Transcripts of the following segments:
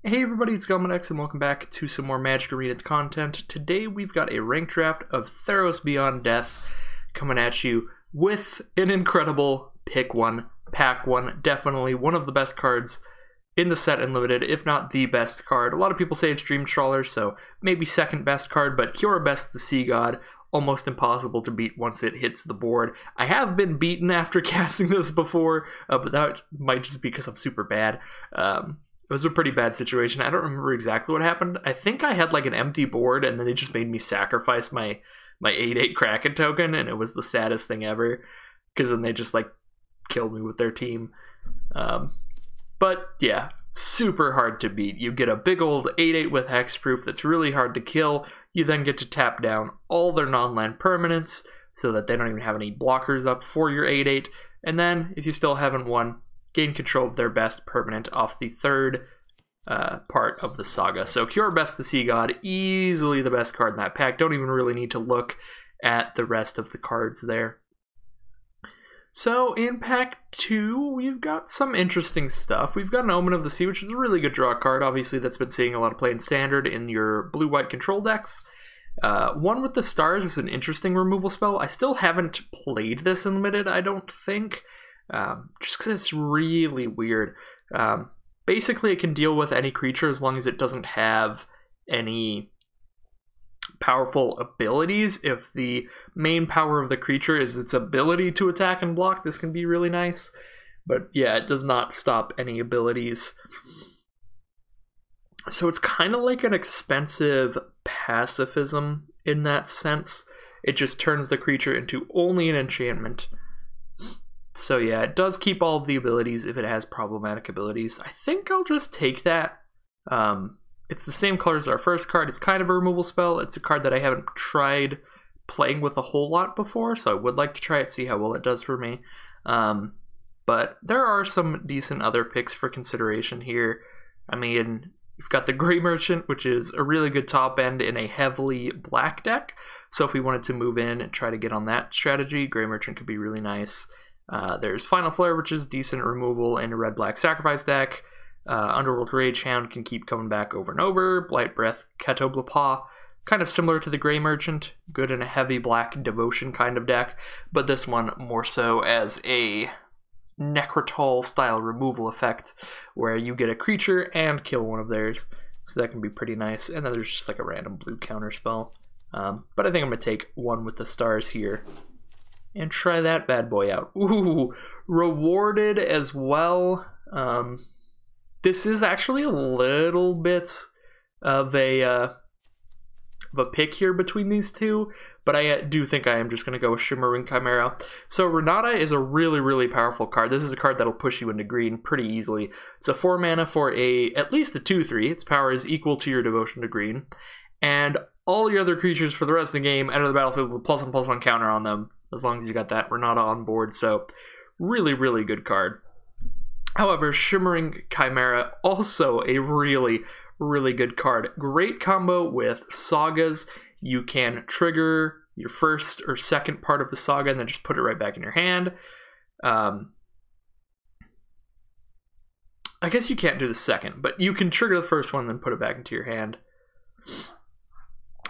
Hey everybody, it's X, and welcome back to some more Magic Arena content. Today we've got a rank draft of Theros Beyond Death coming at you with an incredible pick one, pack one, definitely one of the best cards in the set and limited, if not the best card. A lot of people say it's Dream Trawler, so maybe second best card, but Cure Best the Sea God, almost impossible to beat once it hits the board. I have been beaten after casting this before, but that might just be because I'm super bad. It was a pretty bad situation. I don't remember exactly what happened. I think I had like an empty board and then they just made me sacrifice my 8/8 Kraken token, and it was the saddest thing ever because then they just like killed me with their team. But yeah, super hard to beat. You get a big old 8/8 with hexproof that's really hard to kill. You then get to tap down all their non-land permanents so that they don't even have any blockers up for your 8/8. And then if you still haven't won, gain control of their best permanent off the third part of the saga. So Cure Best the Sea God, easily the best card in that pack. Don't even really need to look at the rest of the cards there. So in pack 2, we've got some interesting stuff. We've got an Omen of the Sea, which is a really good draw card. Obviously, that's been seeing a lot of play in Standard in your blue-white control decks. One with the Stars is an interesting removal spell. I still haven't played this in Limited, I don't think. Just because it's really weird. Basically, it can deal with any creature as long as it doesn't have any powerful abilities. If the main power of the creature is its ability to attack and block, this can be really nice. But yeah, it does not stop any abilities. So it's kind of like an expensive pacifism in that sense. It just turns the creature into only an enchantment. So yeah, it does keep all of the abilities if it has problematic abilities. I think I'll just take that. It's the same color as our first card. It's kind of a removal spell. It's a card that I haven't tried playing with a whole lot before, so I would like to try it, see how well it does for me. But there are some decent other picks for consideration here. I mean, you've got the Grey Merchant, which is a really good top end in a heavily black deck. So if we wanted to move in and try to get on that strategy, Grey Merchant could be really nice. There's Final Flare, which is decent removal in a red-black sacrifice deck. Underworld Rage Hound can keep coming back over and over. Blight Breath, Catoblapa, kind of similar to the Grey Merchant, good in a heavy black devotion kind of deck, but this one more so as a Necrotol style removal effect where you get a creature and kill one of theirs, so that can be pretty nice. And then there's just like a random blue counter spell. But I think I'm going to take one with the Stars here and try that bad boy out. Ooh, rewarded as well. This is actually a little bit of a pick here between these two, but I do think I am just going to go with Shimmering Chimera. So Renata is a really, really powerful card. This is a card that'll push you into green pretty easily. It's a 4 mana for at least a 2/3. Its power is equal to your devotion to green. And all your other creatures for the rest of the game enter the battlefield with +1/+1 counter on them, as long as you got that Renata on board. So really, really good card. However, Shimmering Chimera, also a really, really good card. Great combo with Sagas. You can trigger your first or second part of the Saga and then just put it right back in your hand. I guess you can't do the second, but you can trigger the first one and then put it back into your hand,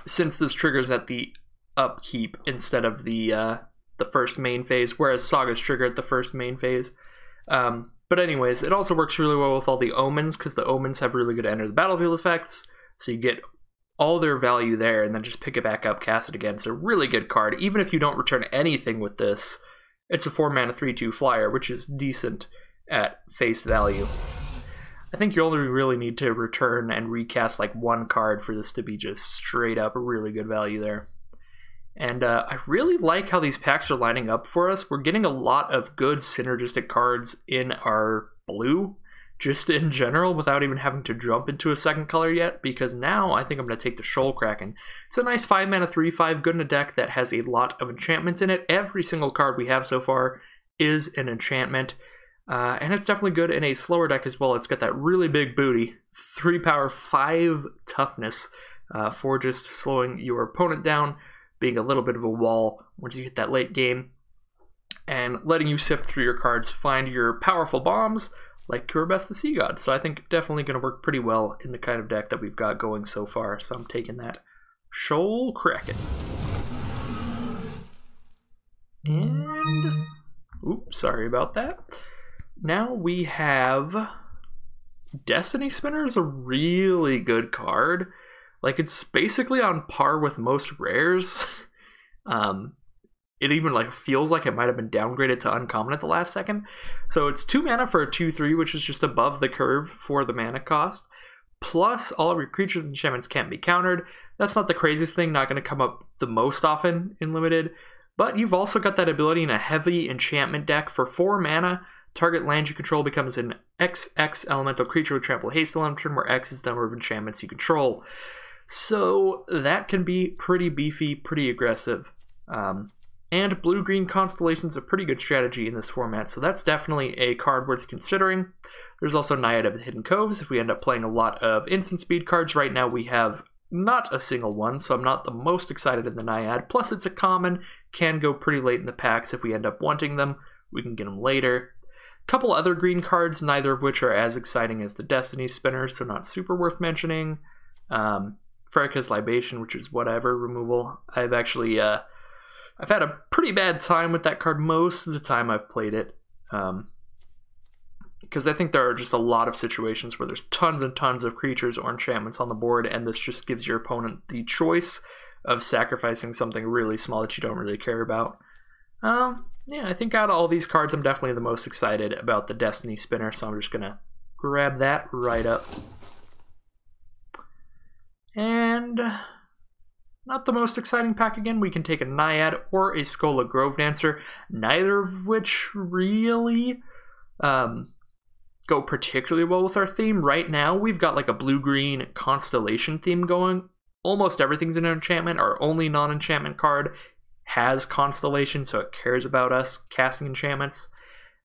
since this triggers at the upkeep instead of the first main phase, whereas Sagas trigger at the first main phase. But anyways, it also works really well with all the Omens, because the Omens have really good enter the battlefield effects, so you get all their value there and then just pick it back up, cast it again. So really good card. Even if you don't return anything with this, it's a 4 mana 3/2 flyer, which is decent at face value. I think you only really need to return and recast like one card for this to be just straight up a really good value there. And I really like how these packs are lining up for us. We're getting a lot of good synergistic cards in our blue, just in general, without even having to jump into a second color yet, because now I think I'm going to take the Shoal Kraken. It's a nice 5 mana 3/5, good in a deck that has a lot of enchantments in it. Every single card we have so far is an enchantment. And it's definitely good in a slower deck as well. It's got that really big booty, 3 power, 5 toughness for just slowing your opponent down, being a little bit of a wall once you hit that late game, and letting you sift through your cards, find your powerful bombs, like Cure Best the Sea God. So I think definitely going to work pretty well in the kind of deck that we've got going so far. So I'm taking that Shoal Kraken. And, oops, sorry about that. Now we have Destiny Spinner is a really good card. Like, it's basically on par with most rares. It even like feels like it might have been downgraded to uncommon at the last second. So it's 2 mana for a 2/3, which is just above the curve for the mana cost. Plus, all of your creatures and enchantments can't be countered. That's not the craziest thing, not going to come up the most often in Limited. But you've also got that ability in a heavy enchantment deck for 4 mana. Target land you control becomes an XX elemental creature with trample haste elemental, where X is the number of enchantments you control. So that can be pretty beefy, pretty aggressive. And blue-green Constellation is a pretty good strategy in this format, so that's definitely a card worth considering. There's also Naiad of the Hidden Coves if we end up playing a lot of instant speed cards. Right now we have not a single one, so I'm not the most excited in the Naiad. Plus it's a common, can go pretty late in the packs if we end up wanting them. We can get them later. A couple other green cards, neither of which are as exciting as the Destiny Spinner, so not super worth mentioning. Freka's Libation, which is whatever removal. I've actually... I've had a pretty bad time with that card most of the time I've played it. Because I think there are just a lot of situations where there's tons and tons of creatures or enchantments on the board, and this just gives your opponent the choice of sacrificing something really small that you don't really care about. Yeah, I think out of all these cards, I'm definitely the most excited about the Destiny Spinner, so I'm just going to grab that right up. And... not the most exciting pack again. We can take a Naiad or a Skola Grove Dancer, neither of which really go particularly well with our theme. Right now, we've got like a blue-green Constellation theme going. Almost everything's an enchantment. Our only non-enchantment card has Constellation, so it cares about us casting enchantments.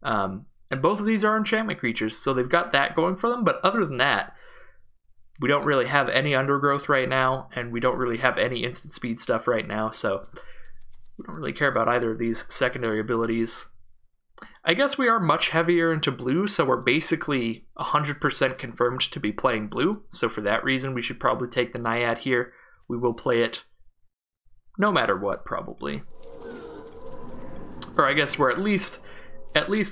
And both of these are enchantment creatures, so they've got that going for them. But other than that, we don't really have any undergrowth right now, and we don't really have any instant speed stuff right now, so we don't really care about either of these secondary abilities. I guess we are much heavier into blue, so we're basically 100% confirmed to be playing blue, so for that reason we should probably take the Naiad here. We will play it no matter what, probably. Or I guess we're at least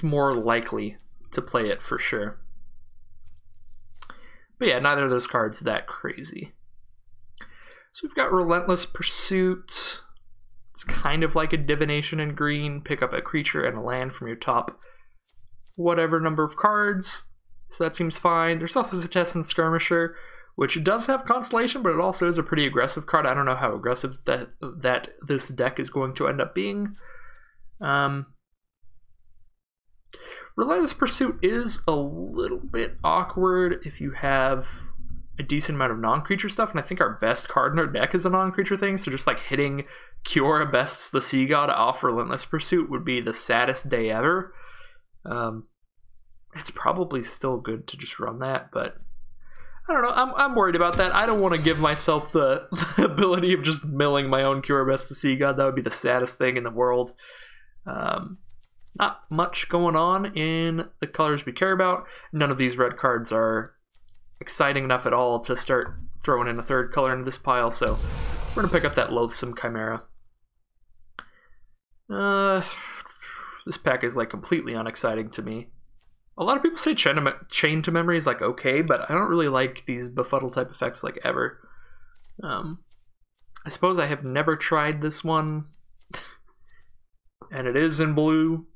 more likely to play it for sure. But yeah, neither of those cards that crazy. So we've got Relentless Pursuit. It's kind of like a divination in green. Pick up a creature and a land from your top whatever number of cards. So that seems fine. There's also Zetessan Skirmisher, which does have Constellation, but it also is a pretty aggressive card. I don't know how aggressive that this deck is going to end up being. Relentless Pursuit is a little bit awkward if you have a decent amount of non-creature stuff, and I think our best card in our deck is a non-creature thing, so just like hitting Cure Best the Sea God off Relentless Pursuit would be the saddest day ever. It's probably still good to just run that, but I don't know, I'm worried about that. I don't want to give myself the ability of just milling my own Cure Best the Sea God. That would be the saddest thing in the world. Not much going on in the colors we care about. None of these red cards are exciting enough at all to start throwing in a third color into this pile, so we're going to pick up that Loathsome Chimera. This pack is like completely unexciting to me. A lot of people say Chain to Memory is like okay, but I don't really like these Befuddle type effects like ever. I suppose I have never tried this one, and it is in blue.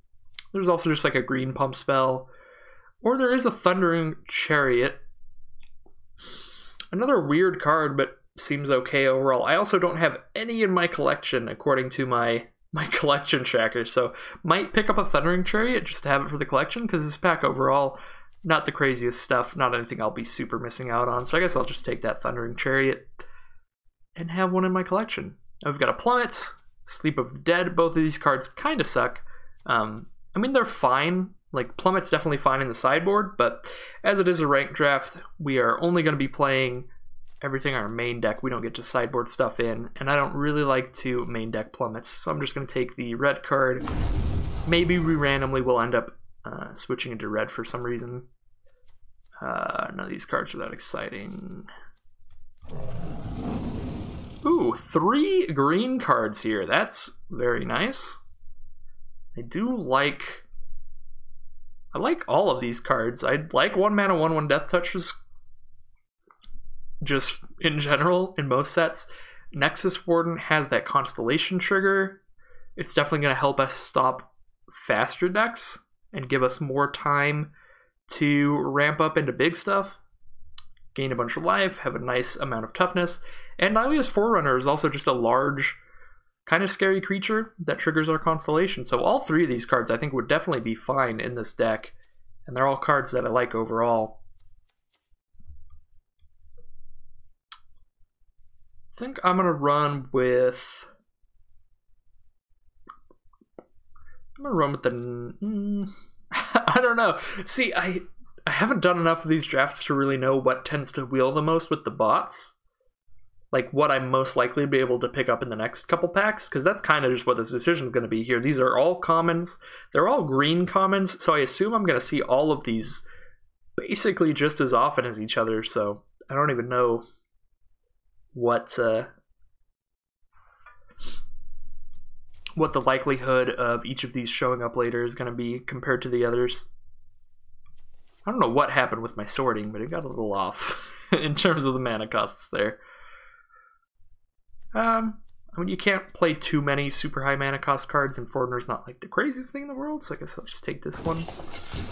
There's also just like a green pump spell. Or there is a Thundering Chariot. Another weird card, but seems okay overall. I also don't have any in my collection, according to my collection tracker. So might pick up a Thundering Chariot just to have it for the collection, because this pack overall, not the craziest stuff, not anything I'll be super missing out on. So I guess I'll just take that Thundering Chariot and have one in my collection. I've got a Plummet, Sleep of the Dead. Both of these cards kind of suck. I mean, they're fine. Like, Plummet's definitely fine in the sideboard, but as it is a ranked draft, we are only going to be playing everything on our main deck. We don't get to sideboard stuff in, and I don't really like to main deck Plummets, so I'm just going to take the red card. Maybe we randomly will end up switching into red for some reason. None of these cards are that exciting. Ooh, 3 green cards here. That's very nice. I like all of these cards. I like 1 mana, 1/1 Death Touches just in general in most sets. Nexus Warden has that Constellation trigger. It's definitely going to help us stop faster decks and give us more time to ramp up into big stuff, gain a bunch of life, have a nice amount of toughness. And Nylea's Forerunner is also just a large, kind of scary creature that triggers our Constellation. So all 3 of these cards I think would definitely be fine in this deck, and they're all cards that I like overall. I think I'm going to run with... the... I don't know. See, I haven't done enough of these drafts to really know what tends to wheel the most with the bots. Like, what I'm most likely to be able to pick up in the next couple packs, because that's kind of just what this decision is going to be here. These are all commons. They're all green commons, so I assume I'm going to see all of these basically just as often as each other, so I don't even know what the likelihood of each of these showing up later is going to be compared to the others. I don't know what happened with my sorting, but it got a little off in terms of the mana costs there. I mean, you can't play too many super high mana cost cards, and Forerunner's not like the craziest thing in the world, so I guess I'll just take this one.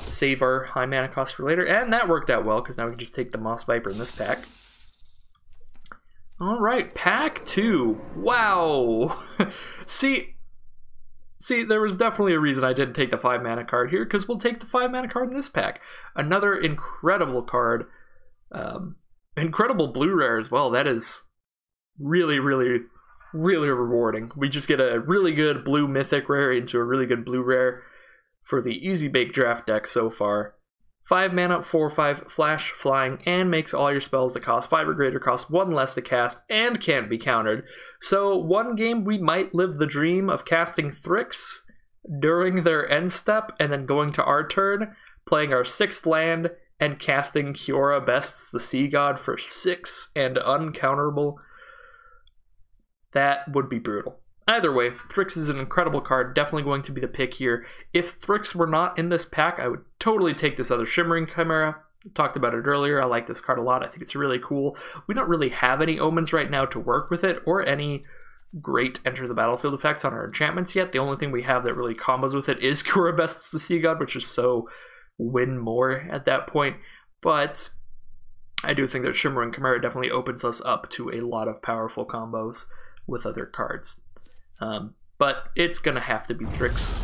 Save our high mana cost for later, and that worked out well, because now we can just take the Moss Viper in this pack. Alright, pack 2. Wow! See, there was definitely a reason I didn't take the 5 mana card here, because we'll take the 5 mana card in this pack. Another incredible card. Incredible blue rare as well. That is really, really, really rewarding. We just get a really good blue mythic rare into a really good blue rare for the Easy Bake draft deck so far. 5 mana, 4/5, flash, flying, and makes all your spells that cost 5 or greater cost 1 less to cast and can't be countered. So one game we might live the dream of casting Thrix during their end step and then going to our turn, playing our 6th land, and casting Kiora Best's the Sea God for 6 and uncounterable. That would be brutal. Either way, Thrix is an incredible card, definitely going to be the pick here. If Thrix were not in this pack, I would totally take this other Shimmering Chimera. I talked about it earlier. I like this card a lot. I think it's really cool. We don't really have any omens right now to work with it, or any great enter the battlefield effects on our enchantments yet. The only thing we have that really combos with it is Kiora Best's the Sea God, which is so win more at that point. But I do think that Shimmering Chimera definitely opens us up to a lot of powerful combos with other cards. But it's gonna have to be Thrix.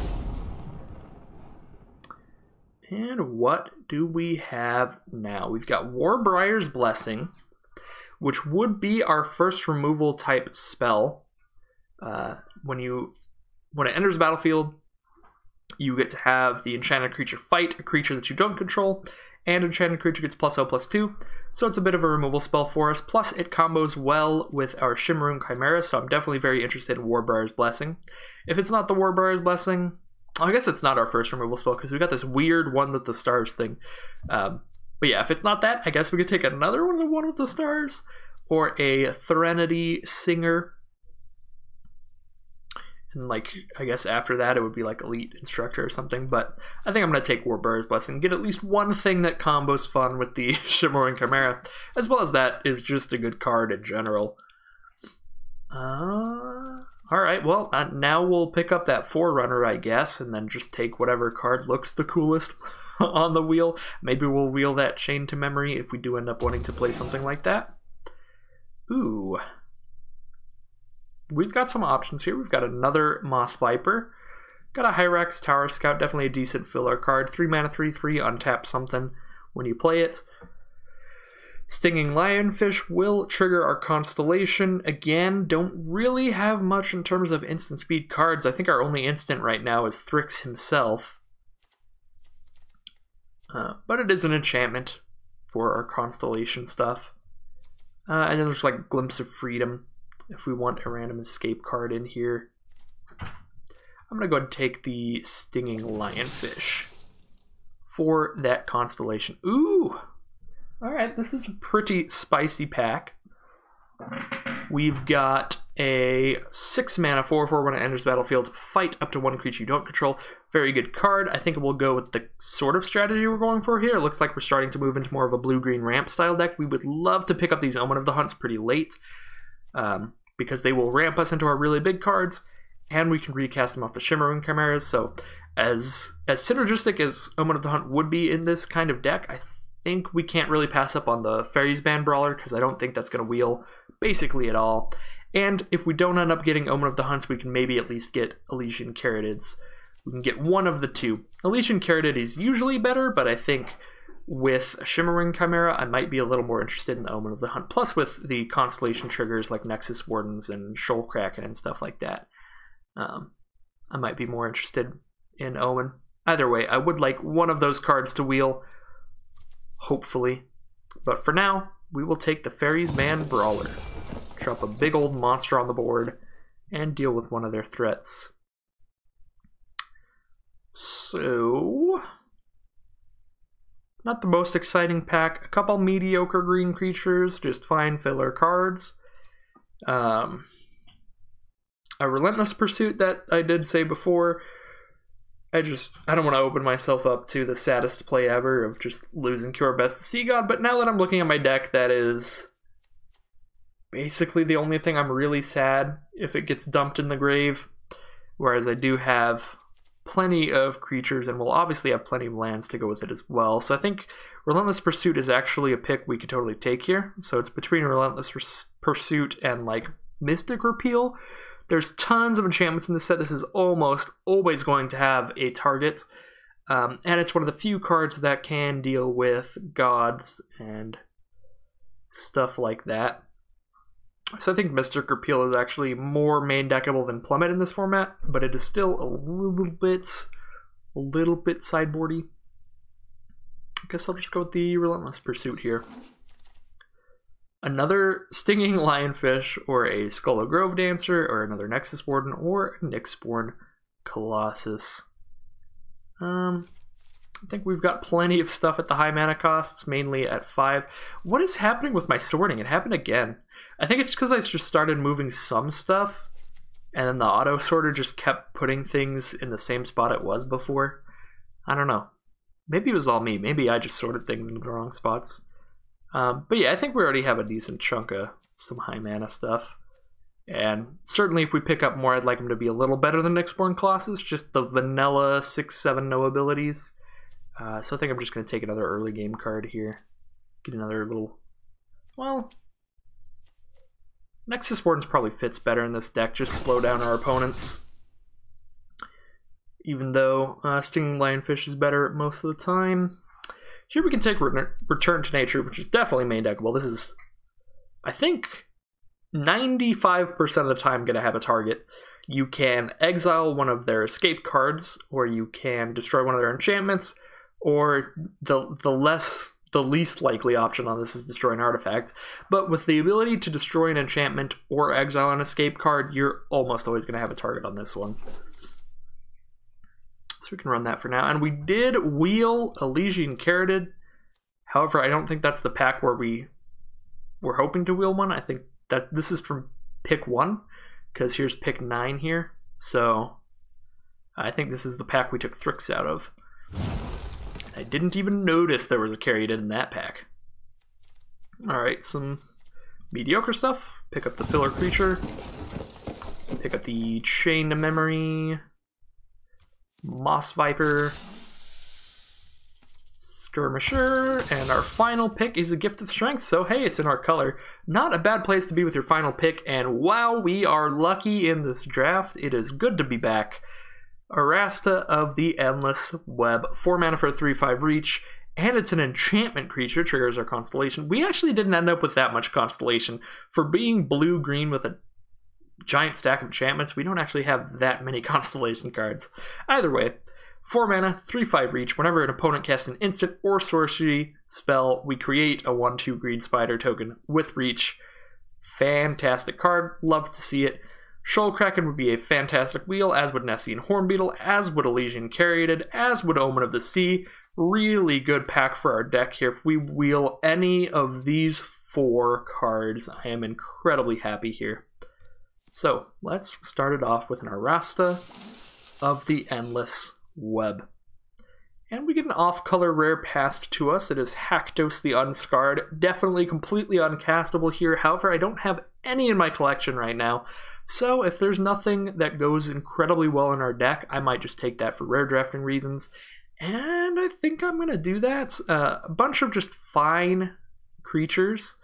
And what do we have now? We've got Warbriar's Blessing, which would be our first removal type spell. When it enters the battlefield, you get to have the enchanted creature fight a creature that you don't control, and enchanted creature gets +0/+2. So it's a bit of a removal spell for us. Plus, it combos well with our Shimmering Chimera, so I'm definitely very interested in Warbriar's Blessing. If it's not the Warbriar's Blessing, I guess it's not our first removal spell, because we got this weird one with the stars thing. But yeah, if it's not that, I guess we could take another one, the one with the stars, or a Threnody Singer. And like, I guess after that it would be like Elite Instructor or something, but I think I'm going to take Warbriar's Blessing, get at least one thing that combos fun with the Shimmering Chimera, as well as that is just a good card in general. Alright, well, now we'll pick up that Forerunner, I guess, and then just take whatever card looks the coolest on the wheel. Maybe we'll wheel that Chain to Memory if we do end up wanting to play something like that. Ooh. We've got some options here. We've got another Moss Viper. Got a Hyrax Tower Scout, definitely a decent filler card. 3 mana, 3/3, untap something when you play it. Stinging Lionfish will trigger our Constellation. Again, don't really have much in terms of instant speed cards. I think our only instant right now is Thrix himself. But it is an enchantment for our Constellation stuff. And then there's like Glimpse of Freedom if we want a random escape card in here. I'm going to go ahead and take the Stinging Lionfish for that Constellation. Ooh! Alright, this is a pretty spicy pack. We've got a 6 mana 4/4 when it enters the battlefield. Fight up to one creature you don't control. Very good card. I think we'll go with the sort of strategy we're going for here. It looks like we're starting to move into more of a blue-green ramp style deck. We would love to pick up these Omen of the Hunts pretty late because they will ramp us into our really big cards, and we can recast them off the Shimmering Chimeras. So as synergistic as Omen of the Hunt would be in this kind of deck, I think we can't really pass up on the Fairies Band Brawler because I don't think that's going to wheel basically at all. And if we don't end up getting Omen of the Hunts, we can maybe at least get Elysian Carrotids. We can get one of the two. Elysian Carrotid is usually better, but I think with a Shimmering Chimera, I might be a little more interested in the Omen of the Hunt. Plus with the Constellation triggers like Nexus Wardens and Shoal Kraken and stuff like that, I might be more interested in Omen. Either way, I would like one of those cards to wheel, hopefully. But for now, we will take the Fairies Band Brawler. Drop a big old monster on the board and deal with one of their threats. So, not the most exciting pack. A couple mediocre green creatures, just fine filler cards. A Relentless Pursuit that I did say before. I don't want to open myself up to the saddest play ever of just losing Cure Best to Sea God, but now that I'm looking at my deck, that is basically the only thing I'm really sad if it gets dumped in the grave. Whereas I do have plenty of creatures, and we'll obviously have plenty of lands to go with it as well. So I think Relentless Pursuit is actually a pick we could totally take here. So it's between Relentless Pursuit and like Mystic Repeal. There's tons of enchantments in this set. This is almost always going to have a target. And it's one of the few cards that can deal with gods and stuff like that. So I think Mystic Repeal is actually more main deckable than Plummet in this format, but it is still a little bit sideboardy. I guess I'll just go with the Relentless Pursuit here. Another Stinging Lionfish, or a Skull of Grove Dancer, or another Nexus Warden, or a Nyxborn Colossus. I think we've got plenty of stuff at the high mana costs, mainly at 5. What is happening with my sorting? It happened again. I think it's because I just started moving some stuff, and then the auto sorter just kept putting things in the same spot it was before. I don't know. Maybe it was all me. Maybe I just sorted things in the wrong spots. But yeah, I think we already have a decent chunk of some high mana stuff. And certainly if we pick up more, I'd like them to be a little better than Nyxborn Colossus, just the vanilla 6/7 no abilities. So I think I'm just going to take another early game card here. Get another little... Well, Nexus Wardens probably fits better in this deck, just slow down our opponents. Even though Stinging Lionfish is better most of the time. Here we can take Return to Nature, which is definitely main deckable. This is, I think, 95% of the time going to have a target. You can exile one of their escape cards, or you can destroy one of their enchantments, or the least likely option on this is destroy an artifact. But with the ability to destroy an enchantment or exile an escape card, you're almost always going to have a target on this one. So we can run that for now. And we did wheel Elysian Carrotid. However, I don't think that's the pack where we're hoping to wheel one. I think that this is from pick 1, because here's pick 9 here. So I think this is the pack we took Thrix out of. I didn't even notice there was a Carrotid in that pack. Alright, some mediocre stuff. Pick up the filler creature. Pick up the Chain to Memory. Moss Viper, Skirmisher, and our final pick is a Gift of Strength. So hey, it's in our color. Not a bad place to be with your final pick, and wow, we are lucky in this draft. It is good to be back. Arasta of the Endless Web, 4 mana for a 3/5 reach, and it's an enchantment creature, triggers our Constellation. We actually didn't end up with that much Constellation. For being blue-green with a giant stack of enchantments, we don't actually have that many Constellation cards. Either way, 4 mana, 3/5 reach. Whenever an opponent casts an instant or sorcery spell, we create a 1/2 green spider token with reach. Fantastic card. Love to see it. Shoal Kraken would be a fantastic wheel, as would Nessian Hornbeetle, as would Elysian Carrotid, as would Omen of the Sea. really good pack for our deck here. If we wheel any of these 4 cards, I am incredibly happy here. So let's start it off with an Arasta of the Endless Web. And we get an off-color rare passed to us. It is Haktos the Unscarred. Definitely completely uncastable here. However, I don't have any in my collection right now. So if there's nothing that goes incredibly well in our deck, I might just take that for rare drafting reasons. And I think I'm going to do that. A bunch of just fine creatures.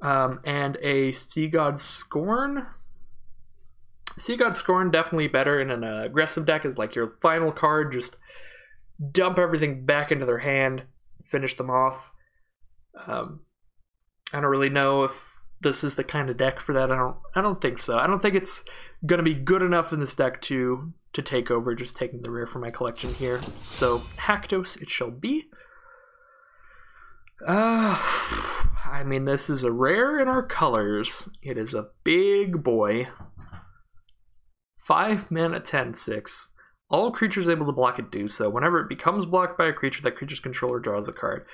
And a Sea God Scorn. Sea God Scorn definitely better in an aggressive deck as like your final card. Just dump everything back into their hand, finish them off. I don't really know if this is the kind of deck for that. I don't think so. I don't think it's gonna be good enough in this deck to take over, just taking the rare from my collection here. So Haktos it shall be. I mean, this is a rare in our colors. It is a big boy. 5 mana 10/6. All creatures able to block it do so. Whenever it becomes blocked by a creature, that creature's controller draws a card.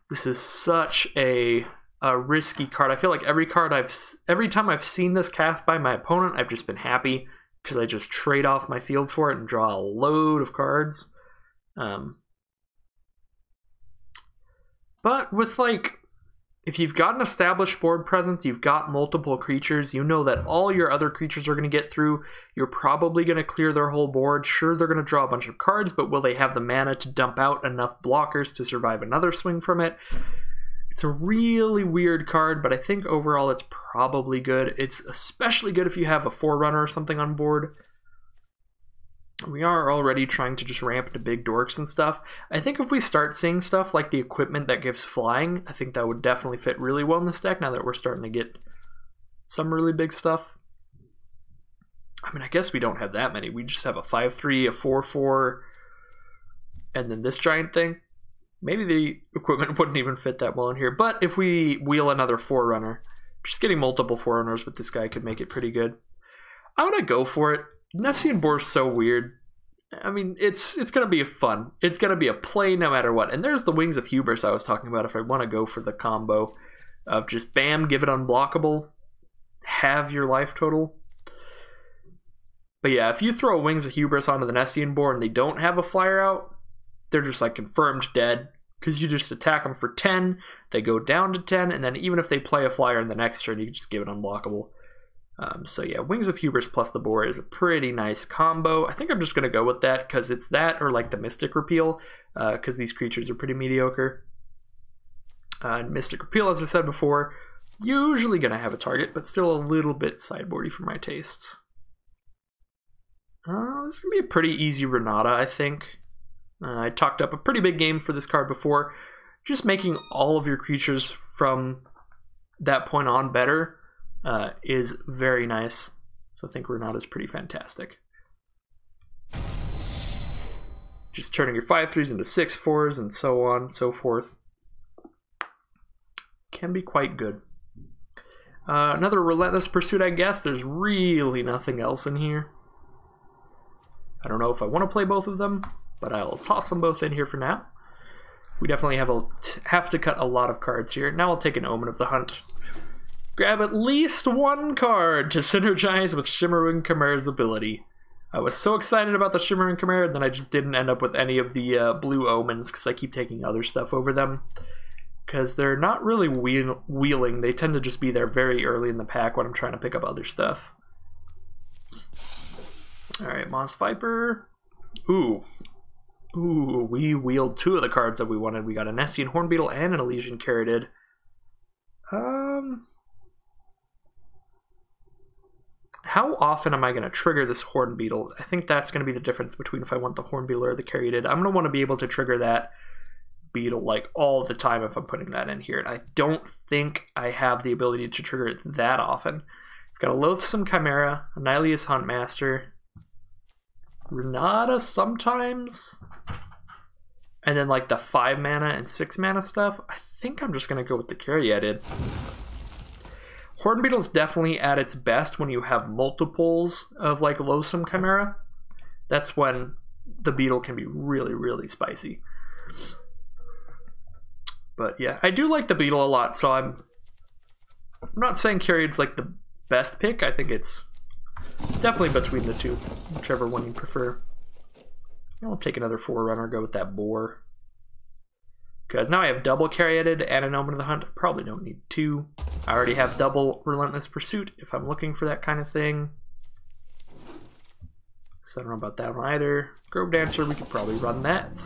This is such a risky card. I feel like every time I've seen this cast by my opponent, I've just been happy because I just trade off my field for it and draw a load of cards. But with like, if you've got an established board presence, you've got multiple creatures, you know that all your other creatures are going to get through, you're probably going to clear their whole board. Sure, they're going to draw a bunch of cards, but will they have the mana to dump out enough blockers to survive another swing from it? It's a really weird card, but I think overall it's probably good. It's especially good if you have a Forerunner or something on board. We are already trying to just ramp into big dorks and stuff. I think if we start seeing stuff like the equipment that gives flying, I think that would definitely fit really well in this deck now that we're starting to get some really big stuff. I mean, I guess we don't have that many. We just have a 5/3, a 4/4, and then this giant thing. Maybe the equipment wouldn't even fit that well in here. But if we wheel another Forerunner, just getting multiple Forerunners with this guy could make it pretty good. I'm going to go for it. Nessian Boar's so weird. I mean, it's going to be fun. It's going to be a play no matter what. And there's the Wings of Hubris I was talking about if I want to go for the combo of just bam, give it unblockable, have your life total. But yeah, if you throw Wings of Hubris onto the Nessian Boar and they don't have a flyer out, they're just like confirmed dead. Because you just attack them for 10, they go down to 10, and then even if they play a flyer in the next turn, you can just give it unblockable. So yeah, Wings of Hubris plus the Boar is a pretty nice combo. I think I'm just going to go with that because it's that or like the Mystic Repeal because these creatures are pretty mediocre. And Mystic Repeal, as I said before, usually going to have a target, but still a little bit sideboardy for my tastes. This is going to be a pretty easy Renata, I think. I talked up a pretty big game for this card before. Just making all of your creatures from that point on better is very nice. So I think Renata is pretty fantastic. Just turning your 5/3s into 6/4s and so on and so forth. Can be quite good. Another Relentless Pursuit, I guess. There's really nothing else in here. I don't know if I want to play both of them, but I'll toss them both in here for now. We definitely have to cut a lot of cards here. Now I'll take an Omen of the Hunt. Grab at least one card to synergize with Shimmering Chimera's ability. I was so excited about the Shimmering Chimera, and then I just didn't end up with any of the blue omens because I keep taking other stuff over them. Because they're not really wheeling. They tend to just be there very early in the pack when I'm trying to pick up other stuff. Alright, Moss Viper. Ooh, we wheeled 2 of the cards that we wanted. We got a Nessian Hornbeetle and an Elysian Caryatid. How often am I going to trigger this Hornbeetle? I think that's going to be the difference between if I want the Hornbeetle or the Caryatid. I'm going to want to be able to trigger that beetle like all the time if I'm putting that in here. And I don't think I have the ability to trigger it that often. I've got a Loathsome Chimera, a Nihilious Huntmaster, Renata sometimes, and then like the 5 mana and 6 mana stuff. I think I'm just going to go with the Caryatid. Hornbeetle's definitely at its best when you have multiples of like Loathsome Chimera. That's when the beetle can be really, really spicy. But yeah, I do like the beetle a lot, so I'm not saying Carriad's like the best pick. I think it's definitely between the two, whichever one you prefer. I'll take another Forerunner, go with that boar. Because now I have double Caryatid and an Omen of the Hunt. Probably don't need two. I already have double Relentless Pursuit if I'm looking for that kind of thing. So I don't know about that one either. Grove Dancer, we could probably run that.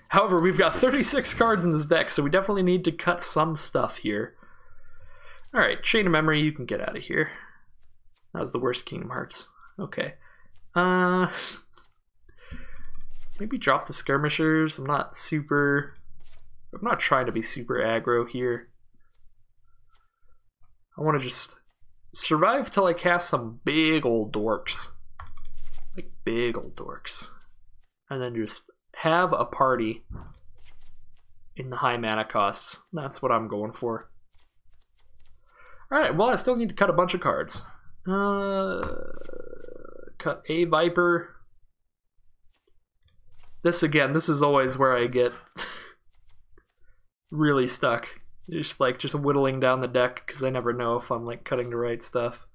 However, we've got 36 cards in this deck, so we definitely need to cut some stuff here. Alright, Chain of Memory, you can get out of here. That was the worst Kingdom Hearts. Okay. Maybe drop the Skirmishers. I'm not trying to be super aggro here. I want to just survive till I cast some big old dorks. Like big old dorks. And then just have a party in the high mana costs. That's what I'm going for. Alright, well, I still need to cut a bunch of cards. Cut a Viper. This is always where I get really stuck. Just whittling down the deck because I never know if I'm like cutting the right stuff.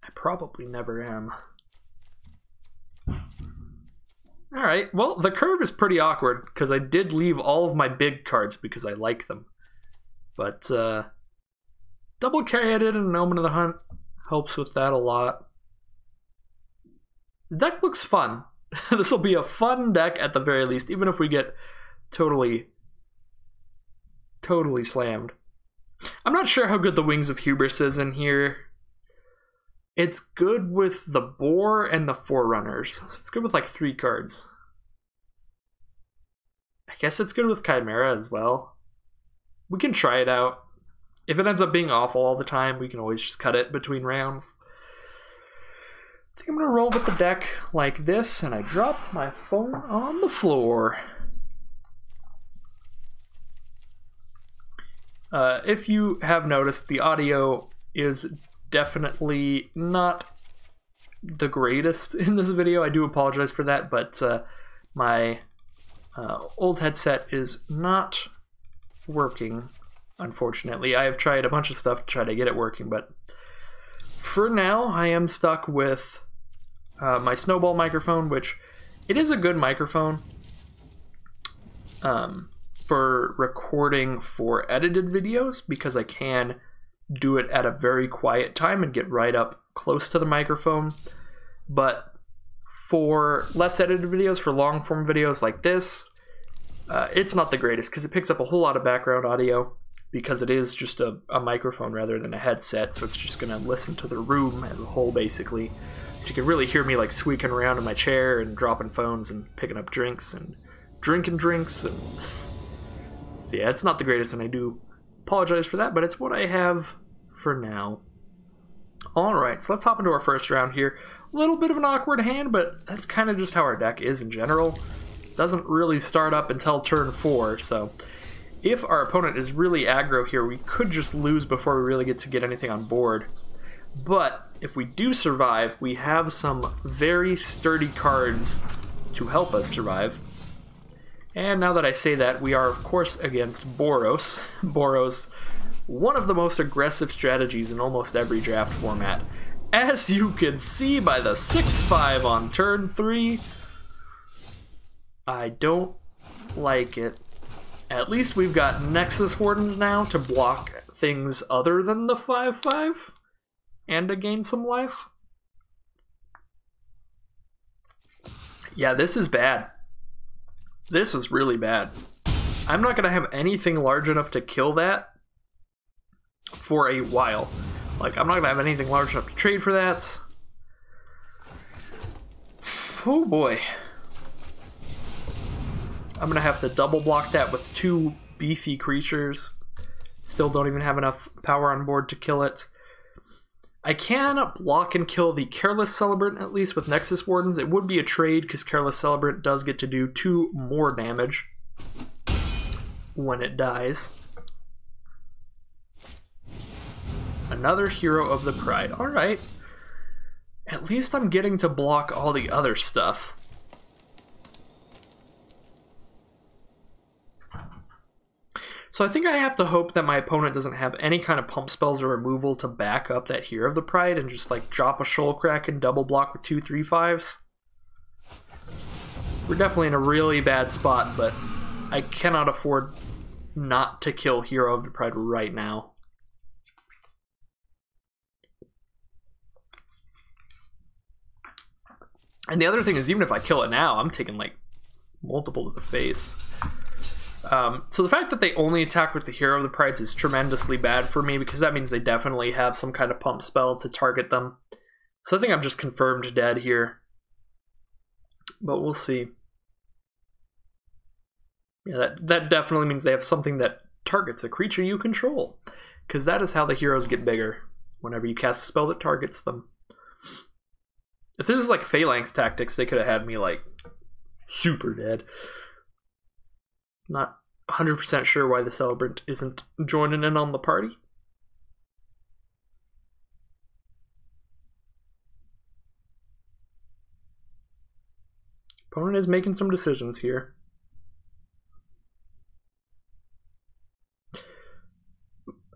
I probably never am. Alright, well, the curve is pretty awkward because I did leave all of my big cards because I like them. But double Caryatid and an Omen of the Hunt helps with that a lot. The deck looks fun. This will be a fun deck at the very least, even if we get totally slammed. I'm not sure how good the Wings of Hubris is in here. It's good with the Boar and the Forerunners. So it's good with like 3 cards. I guess it's good with Chimera as well. We can try it out. If it ends up being awful all the time, we can always just cut it between rounds. I think I'm going to roll with the deck like this, and I dropped my phone on the floor. If you have noticed, the audio is definitely not the greatest in this video. I do apologize for that, but my old headset is not working, unfortunately. I have tried a bunch of stuff to try to get it working, but for now I am stuck with my Snowball microphone, which it is a good microphone for recording for edited videos, because I can do it at a very quiet time and get right up close to the microphone. But for less edited videos, for long form videos like this, it's not the greatest because it picks up a whole lot of background audio, because it is just a microphone rather than a headset, so it's just going to listen to the room as a whole basically. So you can really hear me like squeaking around in my chair and dropping phones and picking up drinks and drinking drinks. And so yeah, it's not the greatest, and I do apologize for that, but it's what I have for now. Alright, so let's hop into our first round here. A little bit of an awkward hand, but that's kind of just how our deck is in general. Doesn't really start up until turn 4, so if our opponent is really aggro here, we could just lose before we really get to get anything on board. But if we do survive, we have some very sturdy cards to help us survive. And now that I say that, we are of course against Boros. Boros, one of the most aggressive strategies in almost every draft format. As you can see by the 6-5 on turn 3, I don't like it. At least we've got Nexus Wardens now to block things other than the 5-5 and to gain some life. Yeah, this is bad. This is really bad. I'm not going to have anything large enough to kill that for a while. Like, I'm not going to have anything large enough to trade for that. Oh boy. I'm going to have to double block that with 2 beefy creatures. Still don't even have enough power on board to kill it. I can block and kill the Careless Celebrant, at least with Nexus Wardens. It would be a trade because Careless Celebrant does get to do 2 more damage when it dies. Another Hero of the Pride. Alright. At least I'm getting to block all the other stuff. So I think I have to hope that my opponent doesn't have any kind of pump spells or removal to back up that Hero of the Pride and just like drop a Shoal Crack and double block with 2/3/5s. We're definitely in a really bad spot, but I cannot afford not to kill Hero of the Pride right now. And the other thing is, even if I kill it now, I'm taking like multiple to the face. So the fact that they only attack with the Hero of the Prides is tremendously bad for me, because that means they definitely have some kind of pump spell to target them. So I think I'm just confirmed dead here. But we'll see. Yeah, that definitely means they have something that targets a creature you control, because that is how the heroes get bigger, whenever you cast a spell that targets them. If this is like Phalanx Tactics, they could have had me like super dead. Not 100% sure why the Celebrant isn't joining in on the party. Opponent is making some decisions here.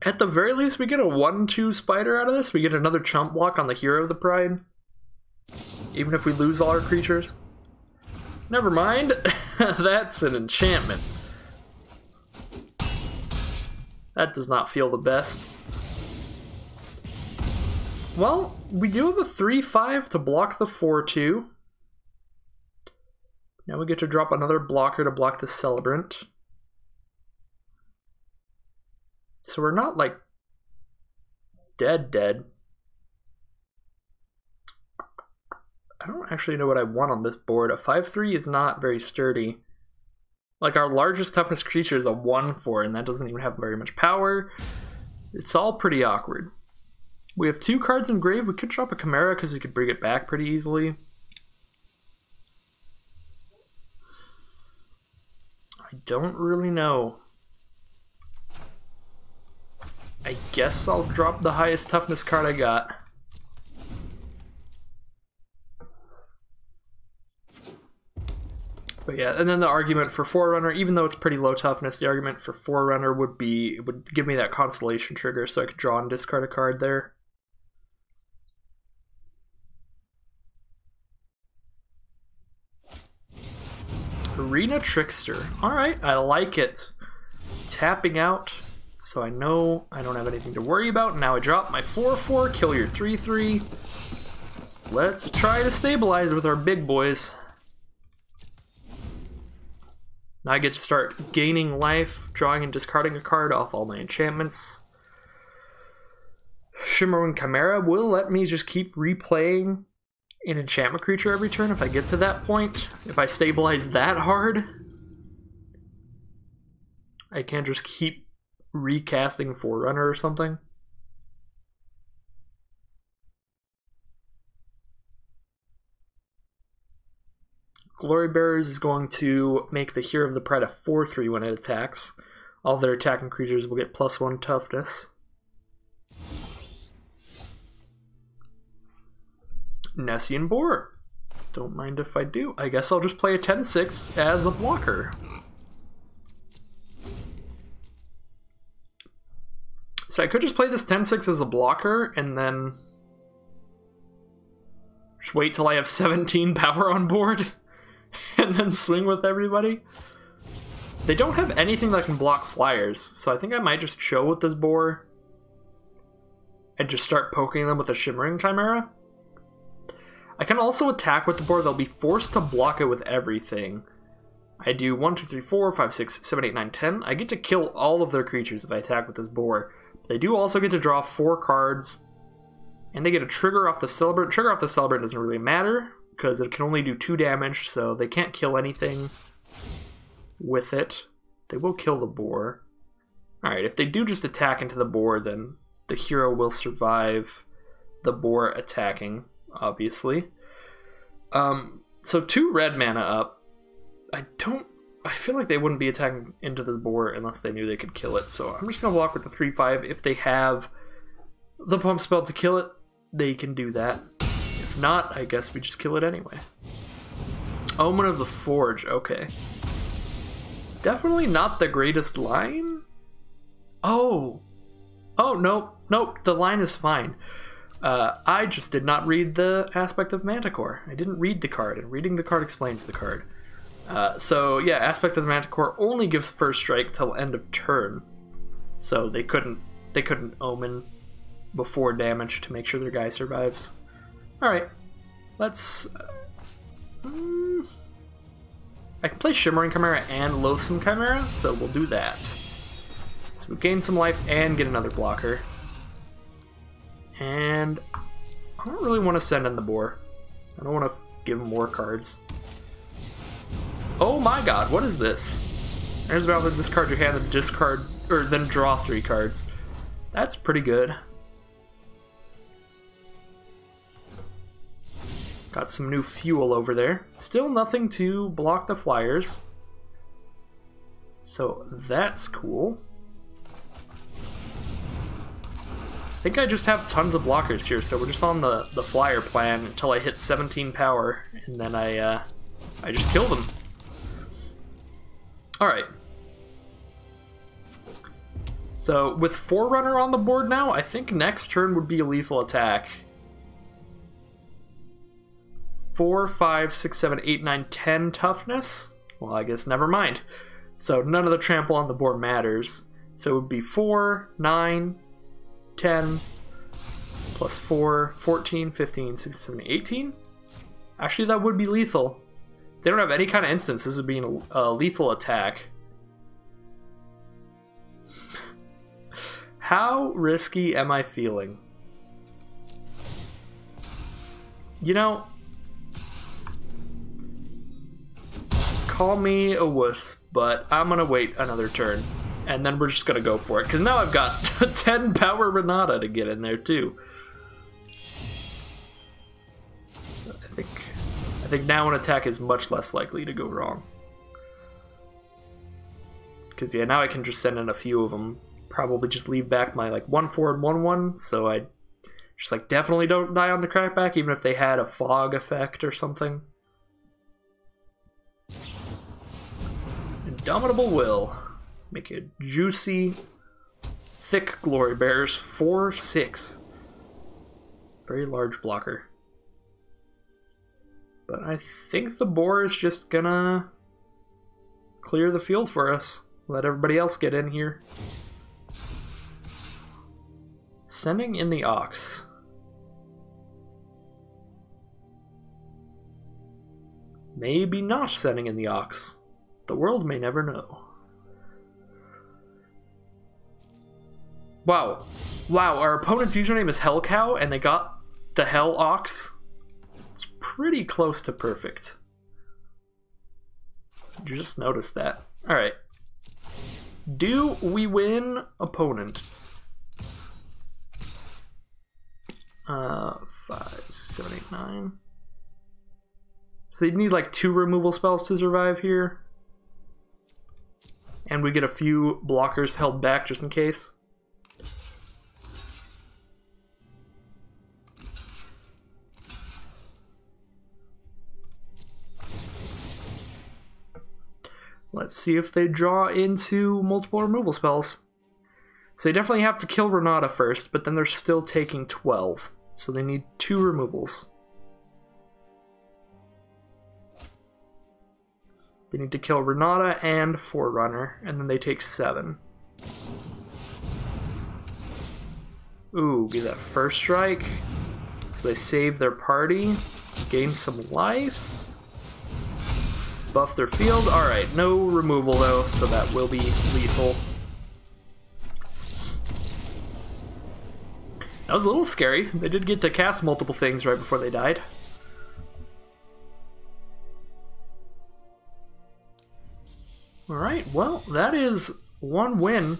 At the very least, we get a 1/2 spider out of this. We get another chump block on the Hero of the Pride, even if we lose all our creatures. Never mind. That's an enchantment. That does not feel the best. Well, we do have a 3/5 to block the 4/2. Now we get to drop another blocker to block the Celebrant. So we're not like dead. I don't actually know what I want on this board. A 5/3 is not very sturdy. Like, our largest toughness creature is a 1/4, and that doesn't even have very much power. It's all pretty awkward. We have 2 cards in grave. We could drop a Chimera because we could bring it back pretty easily. I don't really know. I guess I'll drop the highest toughness card I got. But yeah, and then the argument for Forerunner, even though it's pretty low toughness, the argument for Forerunner would be, it would give me that Constellation trigger so I could draw and discard a card there. Arena Trickster. Alright, I like it. Tapping out, so I know I don't have anything to worry about. Now I drop my 4/4, kill your 3/3. Let's try to stabilize with our big boys. Now I get to start gaining life, drawing and discarding a card off all my enchantments. Shimmering Chimera will let me just keep replaying an enchantment creature every turn if I get to that point. If I stabilize that hard, I can't just keep recasting Forerunner or something. Glory Bearers is going to make the Hero of the Pride a 4/3 when it attacks. All their attacking creatures will get +1 toughness. Nessian Boar. Don't mind if I do. I guess I'll just play a 10/6 as a blocker. So I could just play this 10/6 as a blocker and then just wait till I have 17 power on board and then swing with everybody. They don't have anything that can block flyers, so I think I might just chill with this boar and just start poking them with a Shimmering Chimera. I can also attack with the boar. They'll be forced to block it with everything. I do 1, 2, 3, 4, 5, 6, 7, 8, 9, 10. I get to kill all of their creatures if I attack with this boar. They do also get to draw 4 cards, and they get a trigger off the Celebrant. Trigger off the Celebrant doesn't really matter, because it can only do 2 damage, so they can't kill anything with it. They will kill the boar. Alright, if they do just attack into the boar, then the hero will survive the boar attacking, obviously. So 2 red mana up. I feel like they wouldn't be attacking into the boar unless they knew they could kill it, so I'm just going to block with the 3/5. If they have the pump spell to kill it, they can do that. If not, I guess we just kill it anyway. Omen of the Forge, okay. Definitely not the greatest line, Oh! Oh, nope, nope, the line is fine. I just did not read the aspect of Manticore. I didn't read the card, and reading the card explains the card. So yeah, aspect of the Manticore only gives first strike till end of turn. So they couldn't omen before damage to make sure their guy survives. Alright, let's... I can play Shimmering Chimera and Loathsome Chimera, so we'll do that. So we gain some life and get another blocker. And I don't really want to send in the boar. I don't want to give him more cards. Oh my god, what is this? There's about to discard your hand and discard, or then draw 3 cards. That's pretty good. Got some new fuel over there. Still nothing to block the flyers. So that's cool. I think I just have tons of blockers here, so we're just on the flyer plan until I hit 17 power, and then I just kill them. Alright. So with Forerunner on the board now, I think next turn would be a lethal attack. 4, 5, 6, 7, 8, 9, 10 toughness? Well, I guess never mind. So none of the trample on the board matters. So it would be 4, 9, 10, plus 4, 14, 15, 16, 17, 18? Actually, that would be lethal. They don't have any kind of instances of being a lethal attack. How risky am I feeling? You know... Call me a wuss, but I'm gonna wait another turn, and then we're just gonna go for it, because now I've got 10 power Renata to get in there too. I think now an attack is much less likely to go wrong. Because yeah, now I can just send in a few of them. Probably just leave back my like 1/4 and 1/1, so I just like definitely don't die on the crackback, even if they had a fog effect or something. Indomitable Will. Make it juicy, thick Glory Bears. 4, 6. Very large blocker. But I think the boar is just gonna clear the field for us. Let everybody else get in here. Sending in the ox. Maybe not sending in the ox. The world may never know. Wow. Wow, our opponent's username is Hellcow, and they got the Hell Ox. It's pretty close to perfect. Did you just notice that? Alright. Do we win, opponent? 5, 7, 8, 9. So they need like 2 removal spells to survive here. And we get a few blockers held back just in case. Let's see if they draw into multiple removal spells. So they definitely have to kill Renata first, but then they're still taking 12. So they need 2 removals. They need to kill Renata and Forerunner, and then they take 7. Ooh, get that first strike. So they save their party, gain some life, buff their field. Alright, no removal though, so that will be lethal. That was a little scary. They did get to cast multiple things right before they died. Alright, well, that is 1 win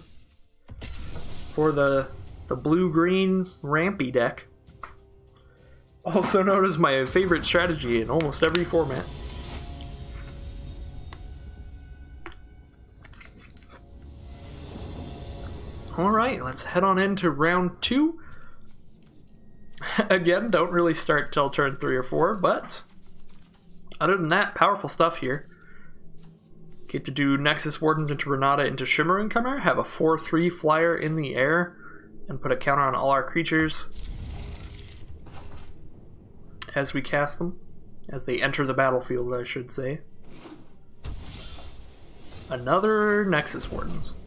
for the blue-green Rampy deck. Also known as my favorite strategy in almost every format. Alright, let's head on into round 2. Again, don't really start till turn 3 or 4, but other than that, powerful stuff here. Get to do Nexus Wardens into Renata into Shimmering Chimera, have a 4/3 flyer in the air, and put a counter on all our creatures as we cast them. As they enter the battlefield, I should say. Another Nexus Wardens.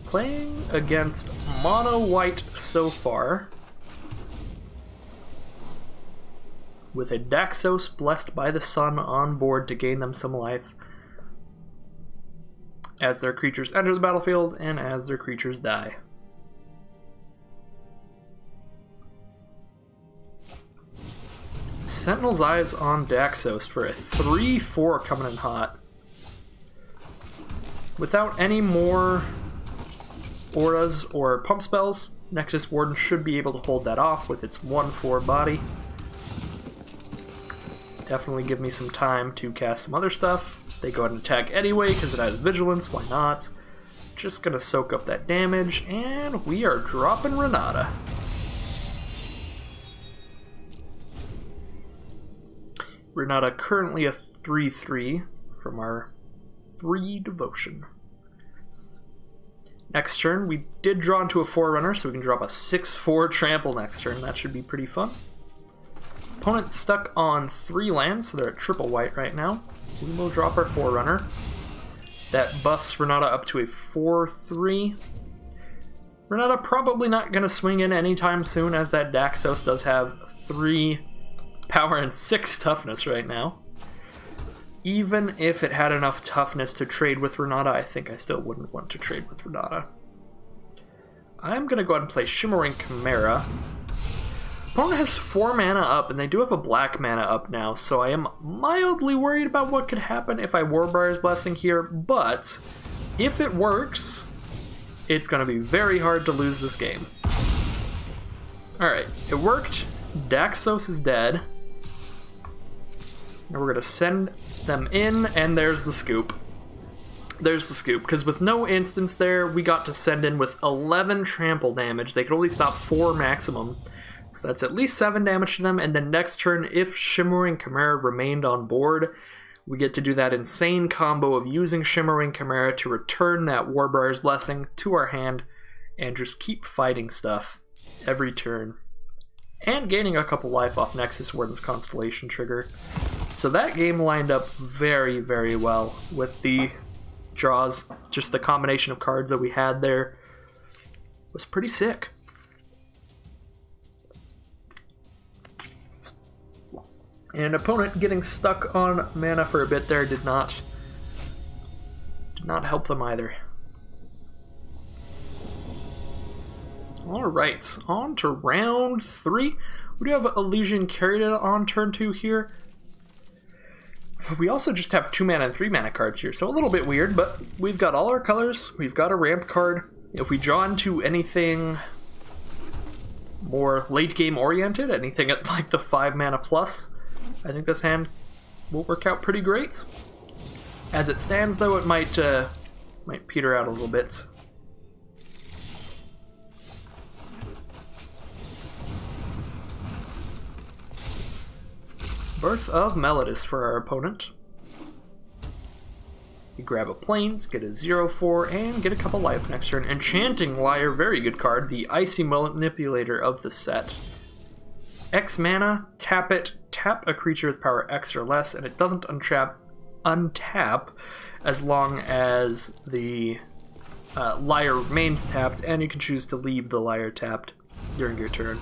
Playing against mono white so far, with a Daxos blessed by the sun on board to gain them some life as their creatures enter the battlefield and as their creatures die. Sentinel's Eyes on Daxos for a 3/4 coming in hot. Without any more auras or pump spells, Nexus Warden should be able to hold that off with its 1/4 body. Definitely give me some time to cast some other stuff. They go ahead and attack anyway because it has Vigilance, why not? Just gonna soak up that damage, and we are dropping Renata. Renata currently a 3/3 from our 3 Devotion. Next turn, we did draw into a Forerunner, so we can drop a 6/4 Trample next turn. That should be pretty fun. Opponent stuck on 3 lands, so they're at triple white right now. We will drop our Forerunner. That buffs Renata up to a 4/3. Renata probably not going to swing in anytime soon, as that Daxos does have 3 power and 6 toughness right now. Even if it had enough toughness to trade with Renata, I think I still wouldn't want to trade with Renata. I'm going to go ahead and play Shimmering Chimera. Opponent has 4 mana up, and they do have a black mana up now, so I am mildly worried about what could happen if I Warbriar's Blessing here, but if it works, it's going to be very hard to lose this game. Alright, it worked. Daxos is dead. Now we're going to send them in, and there's the scoop. There's the scoop, because with no instance there, we got to send in with 11 trample damage. They could only stop 4 maximum, so that's at least 7 damage to them, and then next turn, if Shimmering Chimera remained on board, we get to do that insane combo of using Shimmering Chimera to return that Warbriar's Blessing to our hand, and just keep fighting stuff every turn. And gaining a couple life off Nexus Warden's Constellation trigger. So that game lined up very, very well with the draws. Just the combination of cards that we had there was pretty sick. And opponent getting stuck on mana for a bit there did not help them either. Alright, on to round 3. We do have Elysian Caryatid on turn 2 here. We also just have 2 mana and 3 mana cards here, so a little bit weird, but we've got all our colors, we've got a ramp card. If we draw into anything more late game oriented, anything at like the 5 mana plus, I think this hand will work out pretty great. As it stands though, it might peter out a little bit. Birth of Melodis for our opponent. You grab a Plains, get a 0/4, and get a couple life next turn. Enchanting Lyre, very good card, the Icy Manipulator of the set. X mana, tap it, tap a creature with power X or less, and it doesn't untap as long as the Lyre remains tapped, and you can choose to leave the Lyre tapped during your turn.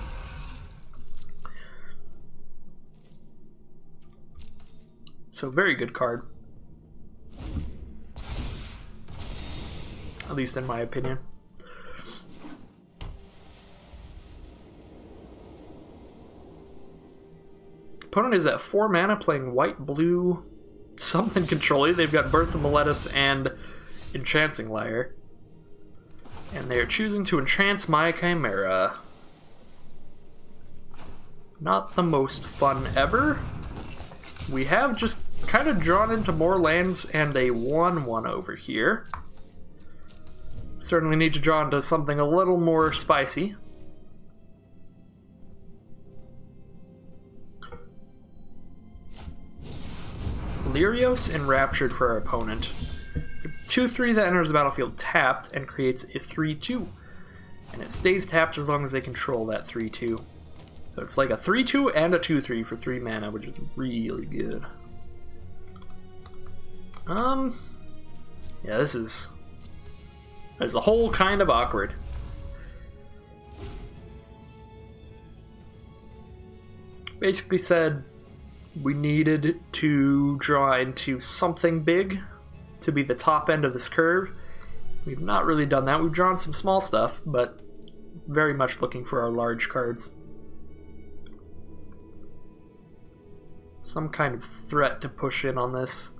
So very good card. At least in my opinion. Opponent is at 4 mana playing white, blue, something controlling. They've got Birth of Melodis and Enchanting Lyre. And they are choosing to entrance my Chimera. Not the most fun ever. We have just kind of drawn into more lands and a 1/1 over here. Certainly need to draw into something a little more spicy. Delirios Enraptured for our opponent. It's a 2/3 that enters the battlefield tapped and creates a 3/2. And it stays tapped as long as they control that 3/2. So it's like a 3/2 and a 2/3 for 3 mana, which is really good. Yeah, this is as a whole kind of awkward. Basically said we needed to draw into something big to be the top end of this curve. We've not really done that. We've drawn some small stuff, but very much looking for our large cards. Some kind of threat to push in on this.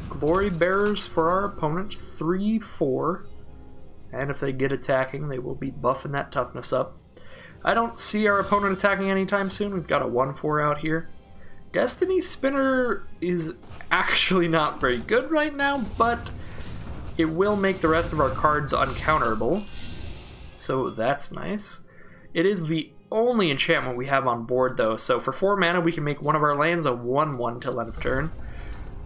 Glory Bearers for our opponent, 3/4. And if they get attacking, they will be buffing that toughness up. I don't see our opponent attacking anytime soon. We've got a 1/4 out here. Destiny Spinner is actually not very good right now, but it will make the rest of our cards uncounterable. So that's nice. It is the only enchantment we have on board, though. So for 4 mana, we can make one of our lands a 1/1 till end of turn.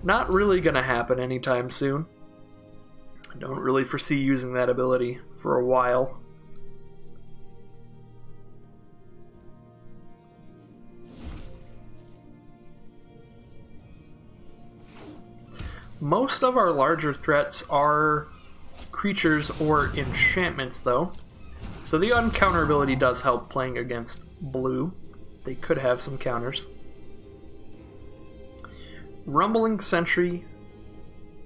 Not really going to happen anytime soon. I don't really foresee using that ability for a while. Most of our larger threats are creatures or enchantments, though. So the uncounterability does help playing against blue. They could have some counters. Rumbling Sentry.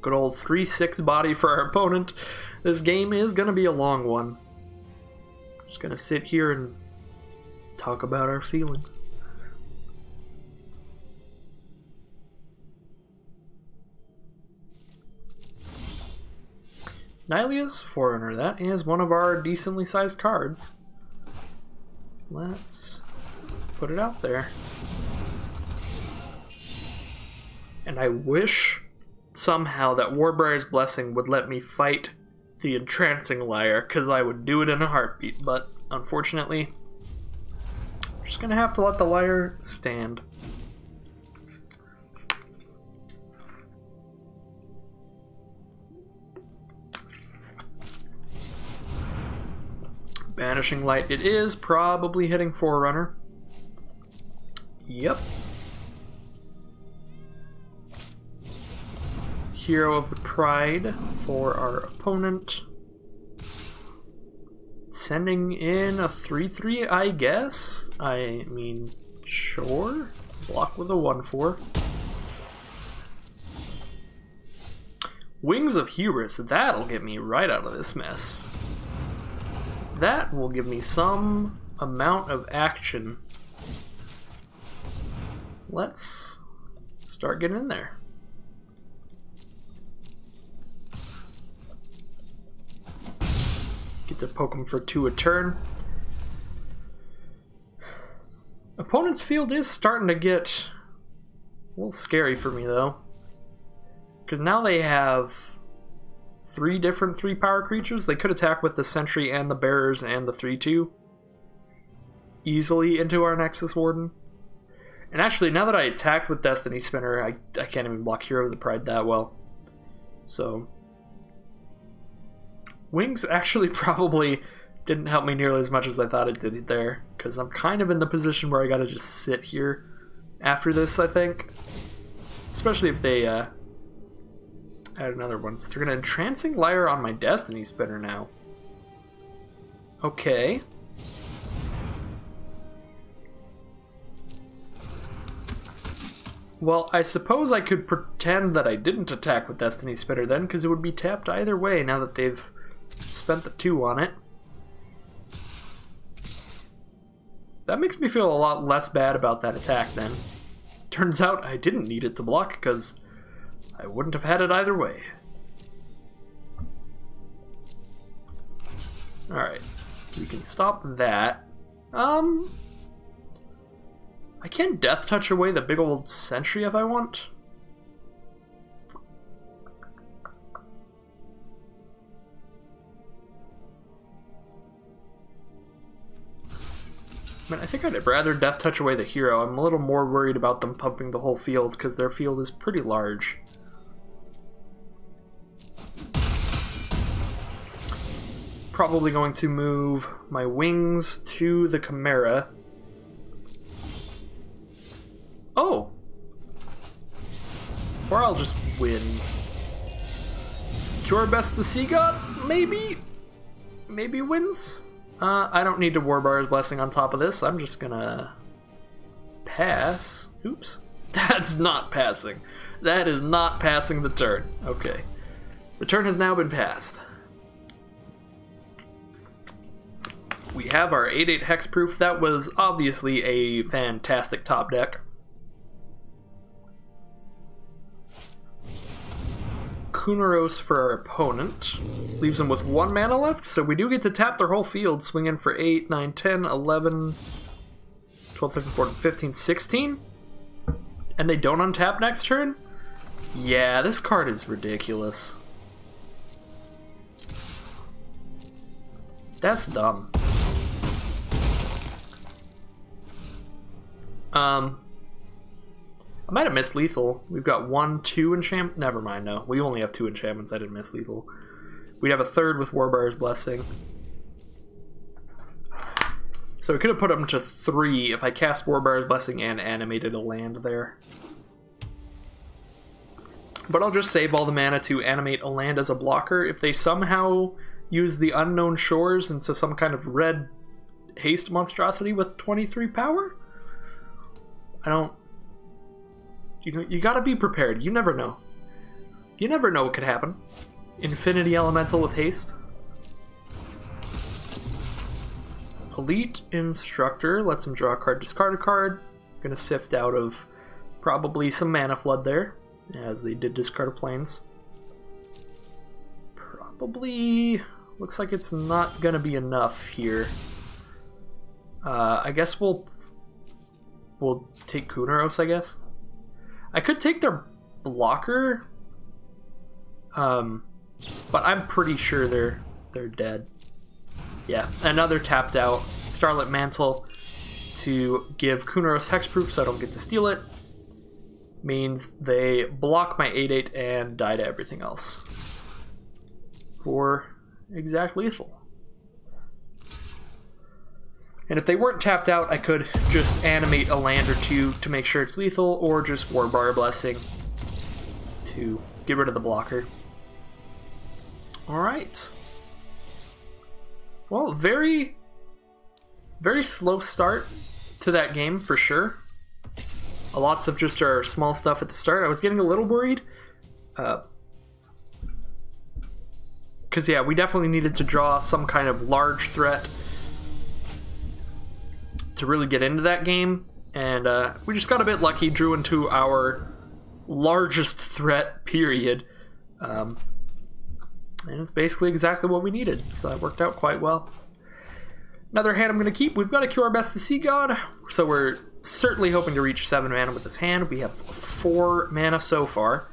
Good old 3/6 body for our opponent. This game is going to be a long one. Just going to sit here and talk about our feelings. Nylia's Forerunner. That is one of our decently sized cards. Let's put it out there. And I wish somehow that Warbriar's Blessing would let me fight the Entrancing Lyre, because I would do it in a heartbeat, but unfortunately, I'm just going to have to let the Lyre stand. Banishing Light it is, probably hitting Forerunner. Yep. Hero of the Pride for our opponent. Sending in a 3/3, I guess? I mean, sure. Block with a 1/4. Wings of Hubris, that'll get me right out of this mess. That will give me some amount of action. Let's start getting in there. Get to poke him for 2 a turn. Opponent's field is starting to get a little scary for me, though. Because now they have 3 different 3-power creatures. They could attack with the Sentry and the Bearers and the 3/2 easily into our Nexus Warden. And actually, now that I attacked with Destiny Spinner, I can't even block Hero of the Pride that well. So Wings actually probably didn't help me nearly as much as I thought it did there, because I'm kind of in the position where I gotta just sit here after this, I think. Especially if they add another one. So they're gonna Entrancing Lyre on my Destiny Spinner now. Okay. Well, I suppose I could pretend that I didn't attack with Destiny Spinner then, because it would be tapped either way now that they've spent the 2 on it. That makes me feel a lot less bad about that attack then. Turns out I didn't need it to block, because I wouldn't have had it either way. Alright, we can stop that. I can Death Touch away the big old Sentry if I want. I mean, I think I'd rather Death Touch away the hero. I'm a little more worried about them pumping the whole field because their field is pretty large. Probably going to move my wings to the Chimera. Oh! Or I'll just win. Cure Best the Sea God? Maybe? Maybe wins? I don't need to Warbar's Blessing on top of this. I'm just gonna pass. Oops. That's not passing. That is not passing the turn. Okay. The turn has now been passed. We have our 8/8 Hexproof. That was obviously a fantastic top deck. Kunaros for our opponent. Leaves them with 1 mana left, so we do get to tap their whole field, swing in for 8, 9, 10, 11, 12, 13, 14, 15, 16? And they don't untap next turn? Yeah, this card is ridiculous. That's dumb. I might have missed lethal. We've got 1, 2 enchantment. Never mind, no. We only have 2 enchantments. I didn't miss lethal. We'd have a third with Warbar's Blessing. So we could have put them to 3 if I cast Warbar's Blessing and animated a land there. But I'll just save all the mana to animate a land as a blocker. If they somehow use the Unknown Shores into some kind of red haste monstrosity with 23 power, I don't... You gotta be prepared. You never know. You never know what could happen. Infinity Elemental with haste. Elite Instructor lets him draw a card, discard a card. Gonna sift out of probably some mana flood there, as they did discard a plains. Probably looks like it's not gonna be enough here. I guess we'll take Kunaros, I guess. I could take their blocker, but I'm pretty sure they're dead. Yeah, another tapped out Starlit Mantle to give Kunaros Hexproof so I don't get to steal it. Means they block my 8/8 and die to everything else. For exact lethal. And if they weren't tapped out, I could just animate a land or two to make sure it's lethal, or just Warbar Blessing to get rid of the blocker. Alright. Well, very slow start to that game, for sure. Lots of just our small stuff at the start. I was getting a little worried. Because, yeah, we definitely needed to draw some kind of large threat to really get into that game, and we just got a bit lucky, drew into our largest threat, period, and it's basically exactly what we needed, so that worked out quite well. Another hand I'm going to keep. We've got a Cure Best the Sea God, so we're certainly hoping to reach 7 mana with this hand. We have 4 mana so far.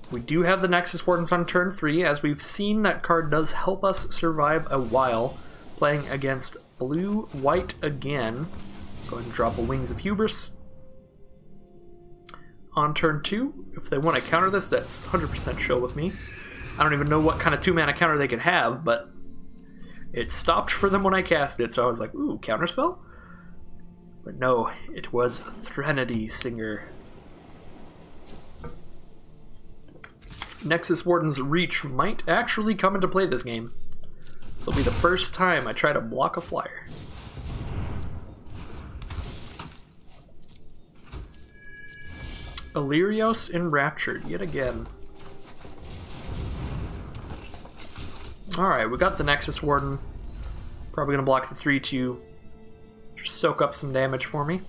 We do have the Nexus Wardens on turn 3. As we've seen, that card does help us survive a while, playing against blue-white again. Go ahead and drop a Wings of Hubris. On turn 2, if they want to counter this, that's 100% chill with me. I don't even know what kind of 2-mana counter they could have, but it stopped for them when I cast it, so I was like, ooh, counterspell? But no, it was Threnody Singer. Nexus Warden's Reach might actually come into play this game. This will be the first time I try to block a flyer. Illyrios Enraptured, yet again. Alright, we got the Nexus Warden. Probably going to block the 3/2. Just soak up some damage for me.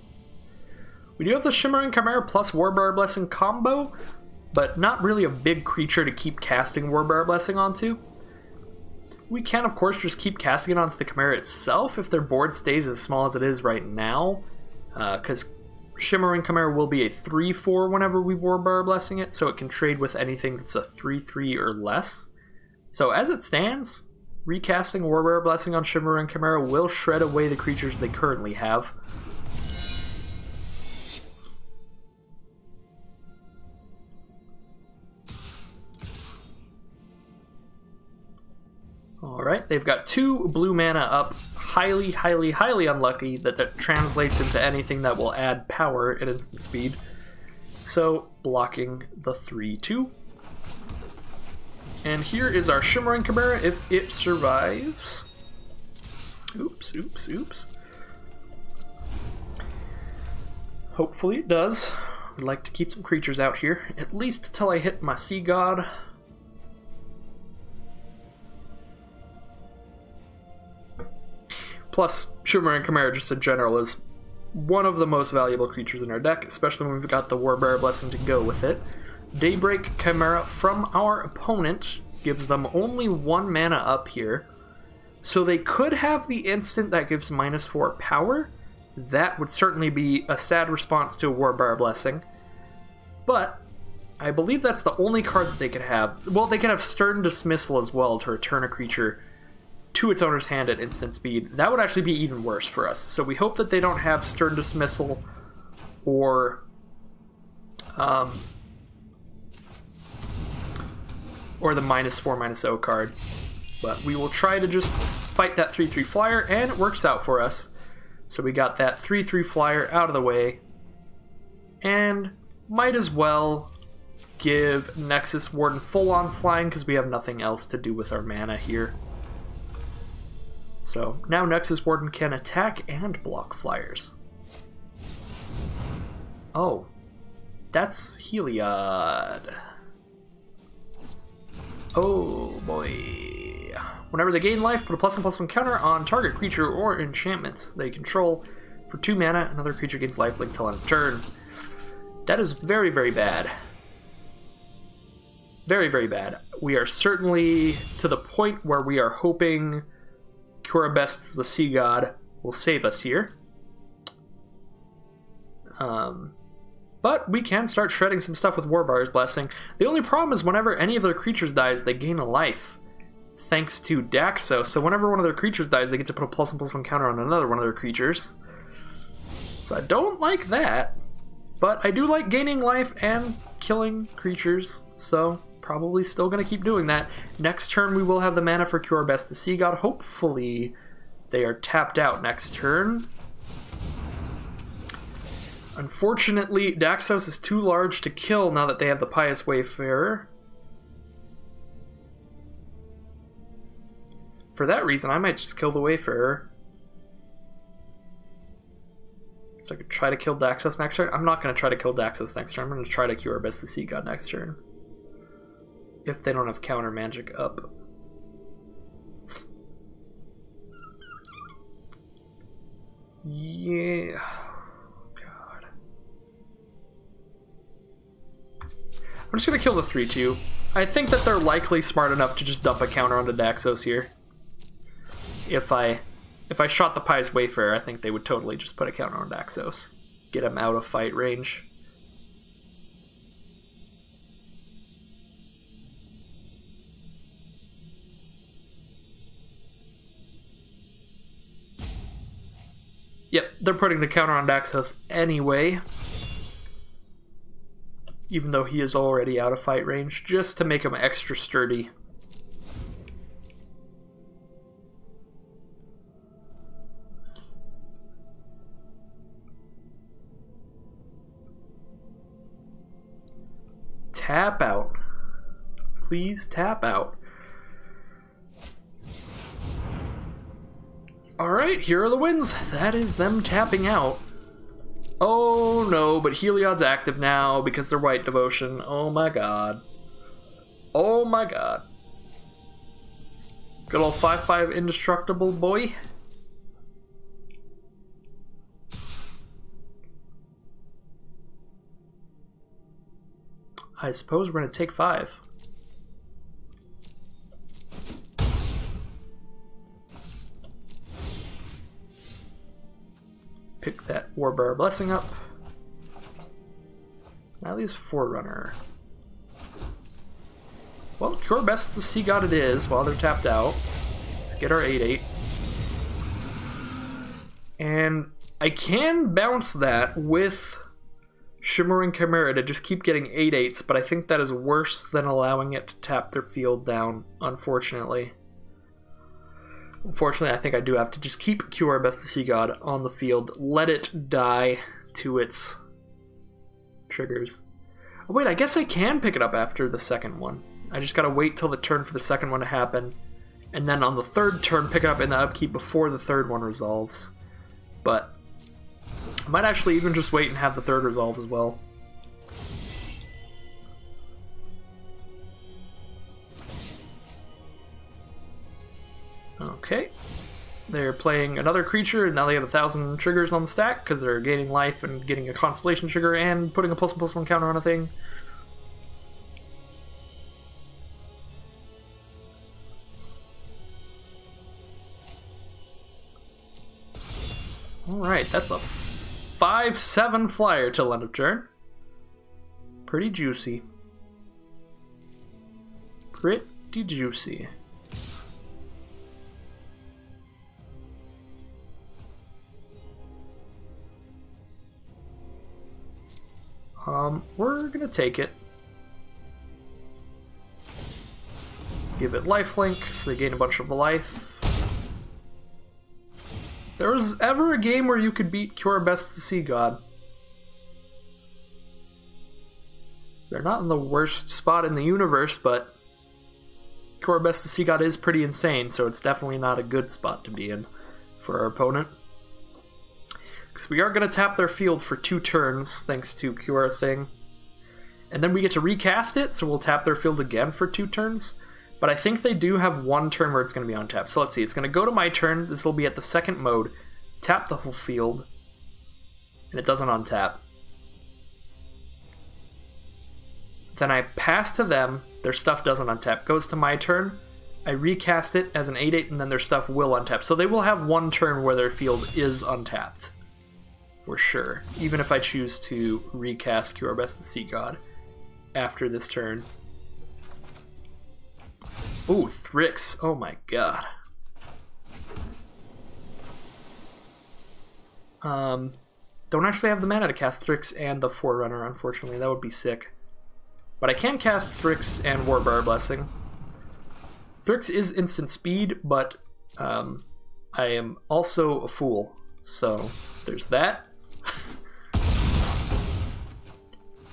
We do have the Shimmering Chimera plus Warbar Blessing combo, but not really a big creature to keep casting Warbar Blessing onto. We can, of course, just keep casting it onto the Chimera itself if their board stays as small as it is right now, because Shimmering Chimera will be a 3/4 whenever we Warbar Blessing it, so it can trade with anything that's a 3/3 or less. So as it stands, Recasting Warbearer Blessing on Shimmering Chimera will shred away the creatures they currently have. Alright, they've got 2 blue mana up. Highly, highly, highly unlucky that translates into anything that will add power at instant speed. So, blocking the 3/2. And here is our Shimmering Chimera if it survives. Oops, oops, oops. Hopefully it does. I'd like to keep some creatures out here, at least until I hit my Sea God. Plus, Shimmering Chimera just in general is one of the most valuable creatures in our deck, especially when we've got the Warbearer Blessing to go with it. Daybreak Chimera from our opponent gives them only 1 mana up here. So they could have the instant that gives -4 power. That would certainly be a sad response to a Warbearer Blessing. But I believe that's the only card that they could have. Well, they could have Stern Dismissal as well to return a creature to its owner's hand at instant speed. That would actually be even worse for us. So we hope that they don't have Stern Dismissal or the -4/-0 card. But we will try to just fight that 3/3 flyer, and it works out for us. So we got that 3/3 flyer out of the way, and might as well give Nexus Warden full-on flying because we have nothing else to do with our mana here. So now Nexus Warden can attack and block flyers. Oh, that's Heliod. Oh boy. Whenever they gain life, put a +1/+1 counter on target creature or enchantment they control. For 2 mana, another creature gains lifelink till end of turn. That is very, very bad. Very, very bad. We are certainly to the point where we are hoping Curabest's the Sea God will save us here. But we can start shredding some stuff with Warbearer's Blessing. The only problem is whenever any of their creatures dies, they gain a life, thanks to Daxos. So whenever one of their creatures dies, they get to put a +1/+1 counter on another one of their creatures. So I don't like that, but I do like gaining life and killing creatures, so probably still going to keep doing that. Next turn we will have the mana for Curabest the Sea God. Hopefully they are tapped out next turn. Unfortunately, Daxos is too large to kill now that they have the Pious Wayfarer. For that reason, I might just kill the Wayfarer. So I could try to kill Daxos next turn. I'm not going to try to kill Daxos next turn. I'm going to try to Curabest the Sea God next turn. If they don't have counter magic up. Yeah. God. I'm just going to kill the 3/2. I think that they're likely smart enough to just dump a counter onto Daxos here. If I shot the Pious Wayfarer, I think they would totally just put a counter on Daxos. Get him out of fight range. Yep, they're putting the counter on Daxos anyway. Even though he is already out of fight range, just to make him extra sturdy. Tap out. Please tap out. Alright, here are the wins. That is them tapping out. Oh no, but Heliod's active now because they're White Devotion. Oh my god. Oh my god. Good old 5/5 indestructible boy. I suppose we're going to take 5. Pick that Warbearer Blessing up. Now leaves Forerunner. Well, Curabest the Sea God it is while they're tapped out. Let's get our 8/8. And I can bounce that with Shimmering Chimera to just keep getting 8/8s, but I think that is worse than allowing it to tap their field down, unfortunately. Unfortunately, I think I do have to just keep QR Best to See God on the field, let it die to its triggers. Oh, wait, I guess I can pick it up after the second one. I just gotta wait till the turn for the second one to happen, and then on the third turn pick it up in the upkeep before the third one resolves. But I might actually even just wait and have the third resolve as well. Okay. They're playing another creature, and now they have 1,000 triggers on the stack because they're gaining life and getting a constellation trigger and putting a +1/+1 counter on a thing. Alright, that's a 5/7 flyer till end of turn. Pretty juicy. Pretty juicy. We're gonna take it. Give it lifelink, so they gain a bunch of life. If there was ever a game where you could beat Cure Best to See God, they're not in the worst spot in the universe, but Cure Best to See God is pretty insane, so it's definitely not a good spot to be in for our opponent. Because we are going to tap their field for 2 turns, thanks to Cure Thing. And then we get to recast it, so we'll tap their field again for 2 turns. But I think they do have 1 turn where it's going to be on tap. So let's see, it's going to go to my turn, this will be at the second mode, tap the whole field, and it doesn't untap. Then I pass to them, their stuff doesn't untap. Goes to my turn, I recast it as an 8/8, and then their stuff will untap. So they will have 1 turn where their field is untapped. For sure. Even if I choose to recast Cure Best to See God after this turn. Ooh, Thrix. Oh my god. Don't actually have the mana to cast Thrix and the Forerunner, unfortunately. That would be sick. But I can cast Thrix and Warbar Blessing. Thrix is instant speed, but I am also a fool. So there's that.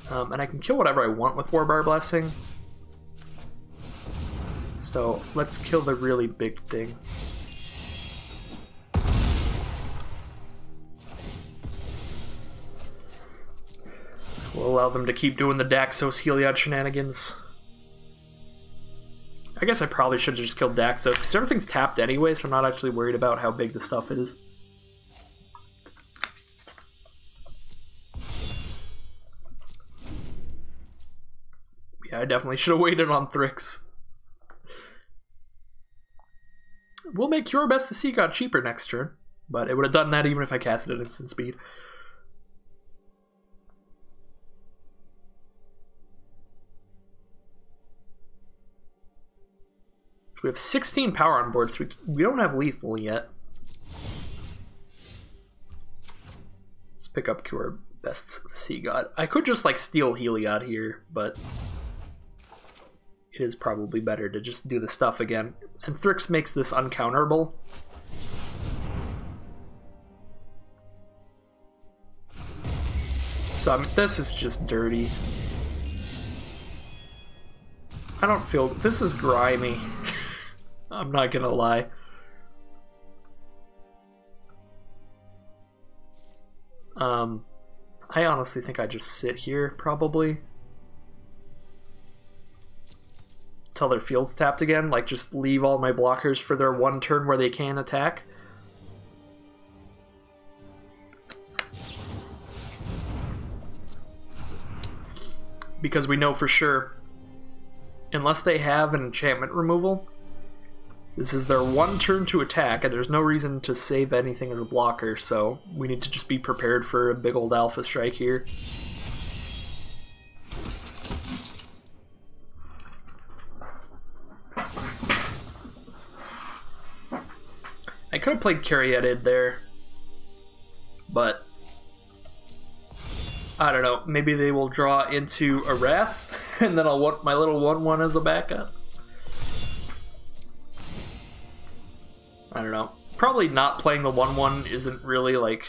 And I can kill whatever I want with Warbar Blessing. So let's kill the really big thing. We'll allow them to keep doing the Daxos Heliod shenanigans. I guess I probably should have just killed Daxos, because everything's tapped anyway, so I'm not actually worried about how big the stuff is. Yeah, I definitely should have waited on Thrix. We'll make Cure Best to See God cheaper next turn, but it would have done that even if I casted it at instant speed. We have 16 power on board, so we don't have lethal yet. Let's pick up Cure Best to See God. I could just like steal Heliod here, but it is probably better to just do the stuff again. And Thrix makes this uncounterable. So I mean, this is just dirty. I don't feel... This is grimy. I'm not gonna lie. I honestly think I just sit here, probably. Till their field's tapped again. Like, just leave all my blockers for their 1 turn where they can attack. Because we know for sure, unless they have an enchantment removal, this is their 1 turn to attack, and there's no reason to save anything as a blocker, so we need to just be prepared for a big old alpha strike here. could have played Caryatid there, but I don't know. Maybe they will draw into a Wrath, and then I'll want my little 1/1 as a backup. I don't know. Probably not playing the 1/1 isn't really like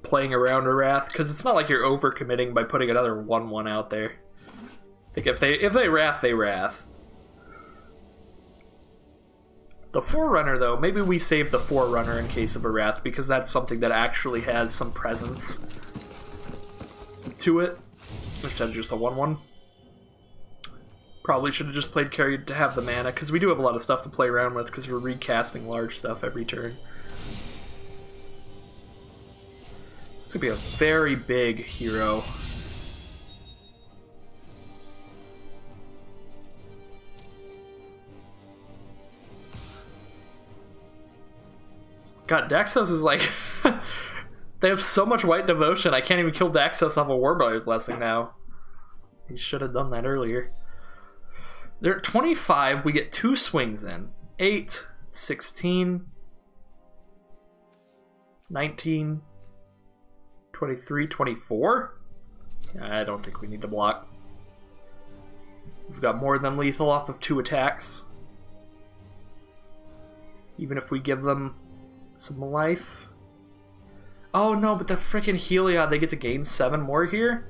playing around a Wrath, because it's not like you're overcommitting by putting another 1/1 out there. I think if they Wrath, they Wrath. The Forerunner, though, maybe we save the Forerunner in case of a Wrath, because that's something that actually has some presence to it, instead of just a 1/1. Probably should have just played Carry to have the mana, because we do have a lot of stuff to play around with, because we're recasting large stuff every turn. It's gonna be a very big hero. God, Daxos is like... they have so much white devotion, I can't even kill Daxos off a Warbrother's Blessing now. He should have done that earlier. They're at 25, we get 2 swings in. 8, 16, 19, 23, 24? I don't think we need to block. We've got more than lethal off of 2 attacks. Even if we give them some life. Oh no, but the freaking Heliod, they get to gain 7 more here?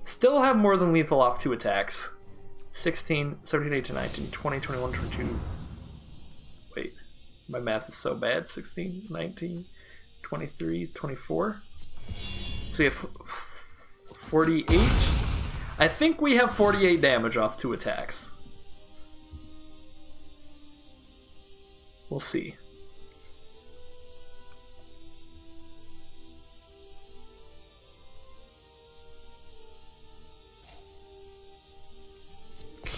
Still have more than lethal off 2 attacks. 16, 17, 18, 19, 20, 21, 22. Wait, my math is so bad. 16, 19, 23, 24. So we have 48. I think we have 48 damage off 2 attacks. We'll see.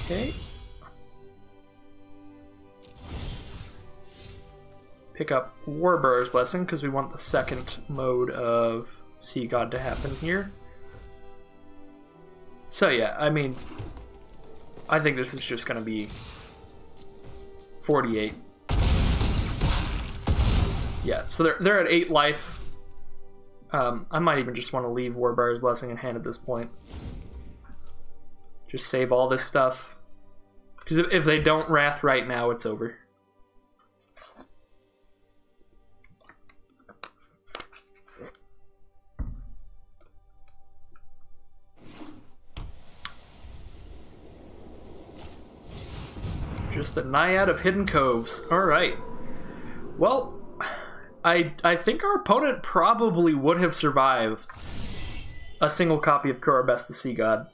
Okay. Pick up Warbrother's Blessing because we want the second mode of Sea God to happen here. So yeah, I mean, I think this is just going to be 48. Yeah, so they're at 8 life. I might even just want to leave Warbrother's Blessing in hand at this point. Just save all this stuff. Because if they don't Wrath right now, it's over. Just a Naiad of Hidden Coves. Alright. Well, I think our opponent probably would have survived a single copy of Kurabest the Sea God.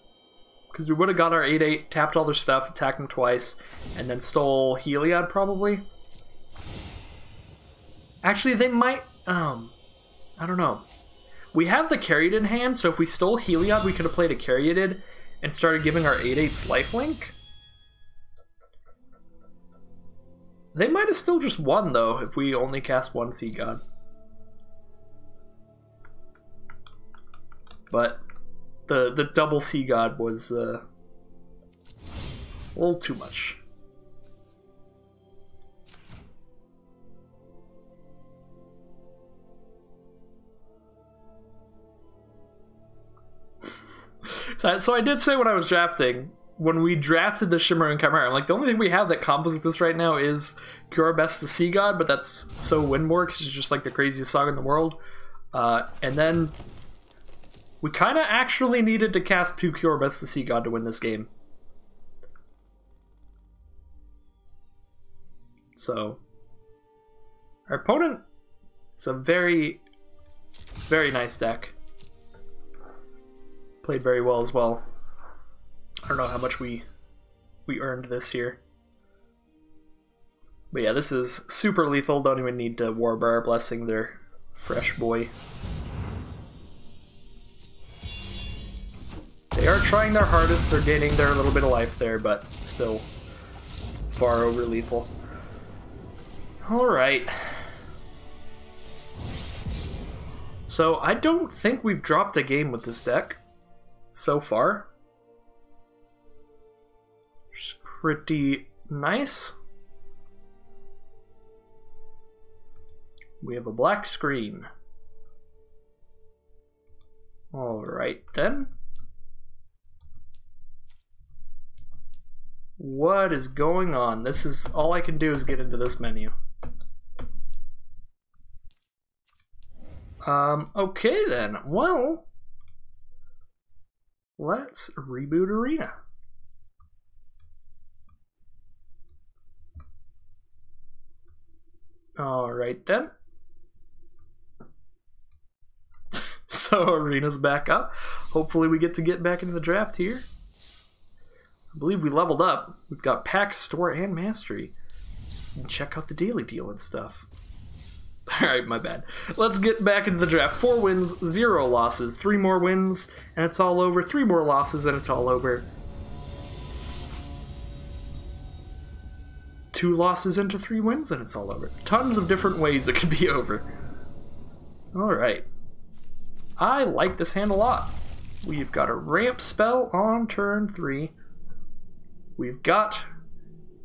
Because we would have got our 8/8, tapped all their stuff, attacked them twice, and then stole Heliod, probably. Actually, they might... I don't know. We have the Caryatid in hand, so if we stole Heliod, we could have played a Caryatid and started giving our 8/8s lifelink. They might have still just won, though, if we only cast 1 Sea God. But... The double Sea God was a little too much. So I did say when I was drafting, when we drafted the Shimmering Chimera, I'm like, the only thing we have that combos with this right now is Kurabest the Sea God, but that's so Windmore because it's just like the craziest song in the world. And then we kind of actually needed to cast 2 Kurabest the Sea God to win this game. So, our opponent is a very, very nice deck. Played very well as well. I don't know how much we earned this here. But yeah, this is super lethal. Don't even need to Warbrother Blessing their fresh boy. They are trying their hardest, they're gaining their little bit of life there, but still far over lethal. Alright. So I don't think we've dropped a game with this deck so far. Which is pretty nice. We have a black screen. Alright then. What is going on? This is all I can do is get into this menu. Okay then. Well, let's reboot Arena. Alright then. So Arena's back up. Hopefully we get back into the draft here. I believe we leveled up. We've got Pack, Store, and Mastery. And check out the daily deal and stuff. Alright, my bad. Let's get back into the draft. 4 wins, 0 losses. 3 more wins, and it's all over. 3 more losses, and it's all over. 2 losses into 3 wins, and it's all over. Tons of different ways it could be over. Alright. I like this hand a lot. We've got a ramp spell on turn 3. We've got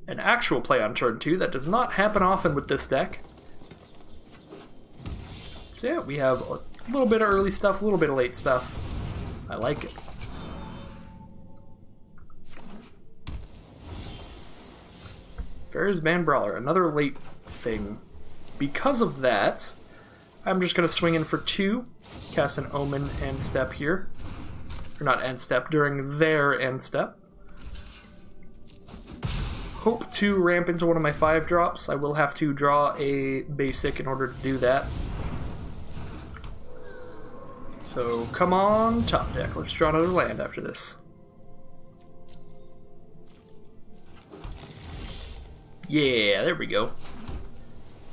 an actual play on turn 2 that does not happen often with this deck. So yeah, we have a little bit of early stuff, a little bit of late stuff. I like it. Theros Band Brawler, another late thing. Because of that, I'm just going to swing in for 2, cast an Omen end step here. Or not end step, during their end step. Hope to ramp into one of my 5 drops. I will have to draw a basic in order to do that. So come on, top deck. Let's draw another land after this. Yeah, there we go.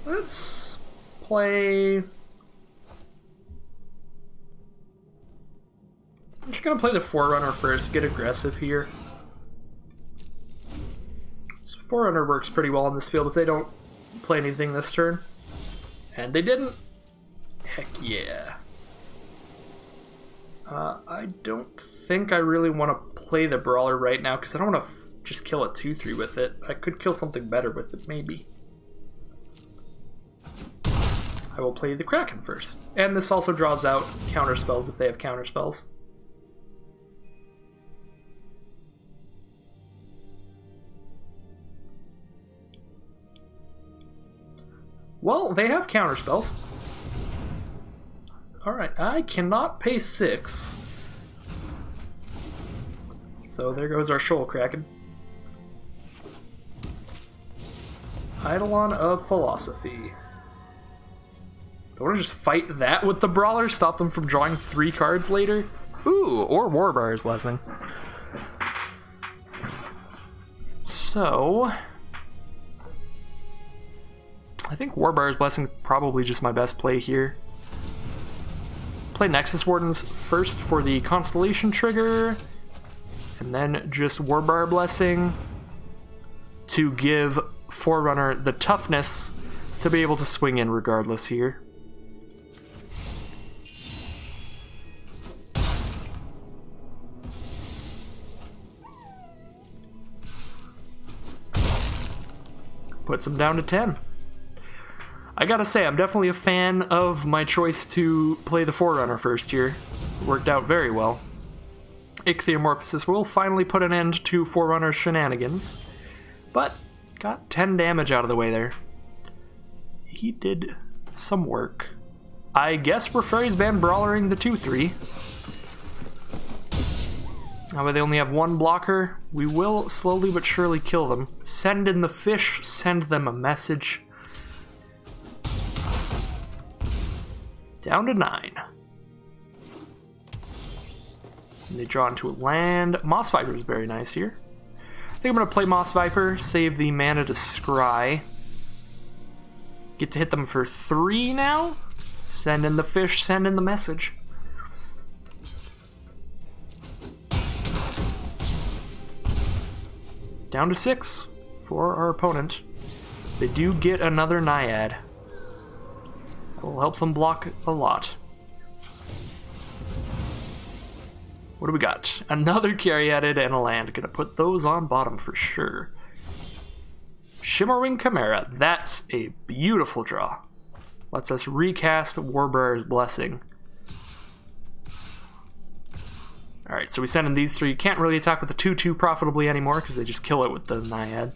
Let's play... I'm just gonna play the Forerunner first, get aggressive here. So Forerunner works pretty well in this field if they don't play anything this turn. And they didn't. Heck yeah. I don't think I really want to play the Brawler right now because I don't want to just kill a 2-3 with it. I could kill something better with it, maybe. I will play the Kraken first. And this also draws out counter spells if they have counter spells. Well, they have counter spells. Alright, I cannot pay 6. So there goes our Shoal Kraken. Eidolon of Philosophy. Do I want to just fight that with the Brawler? Stop them from drawing 3 cards later? Ooh, or Warbar's Blessing. So... I think Warbar's Blessing is probably just my best play here. Play Nexus Wardens first for the Constellation trigger, and then just Warbar Blessing to give Forerunner the toughness to be able to swing in regardless here. Puts him down to 10. I gotta say, I'm definitely a fan of my choice to play the Forerunner first here. It worked out very well. Ichthyomorphosis will finally put an end to Forerunner's shenanigans, but got 10 damage out of the way there. He did some work. I guess we're Theros Band Brawlering the 2-3. Now they only have 1 blocker. We will slowly but surely kill them. Send in the fish, send them a message. Down to 9. And they draw into a land. Moss Viper is very nice here. I think I'm going to play Moss Viper, save the mana to Scry. Get to hit them for 3 now. Send in the fish, send in the message. Down to 6 for our opponent. They do get another Naiad. Will help them block a lot. What do we got? Another Caryatid and a land. Gonna put those on bottom for sure. Shimmering Chimera. That's a beautiful draw. lets us recast Warbearer's Blessing. Alright, so we send in these three. Can't really attack with the 2/2 profitably anymore because they just kill it with the Naiad.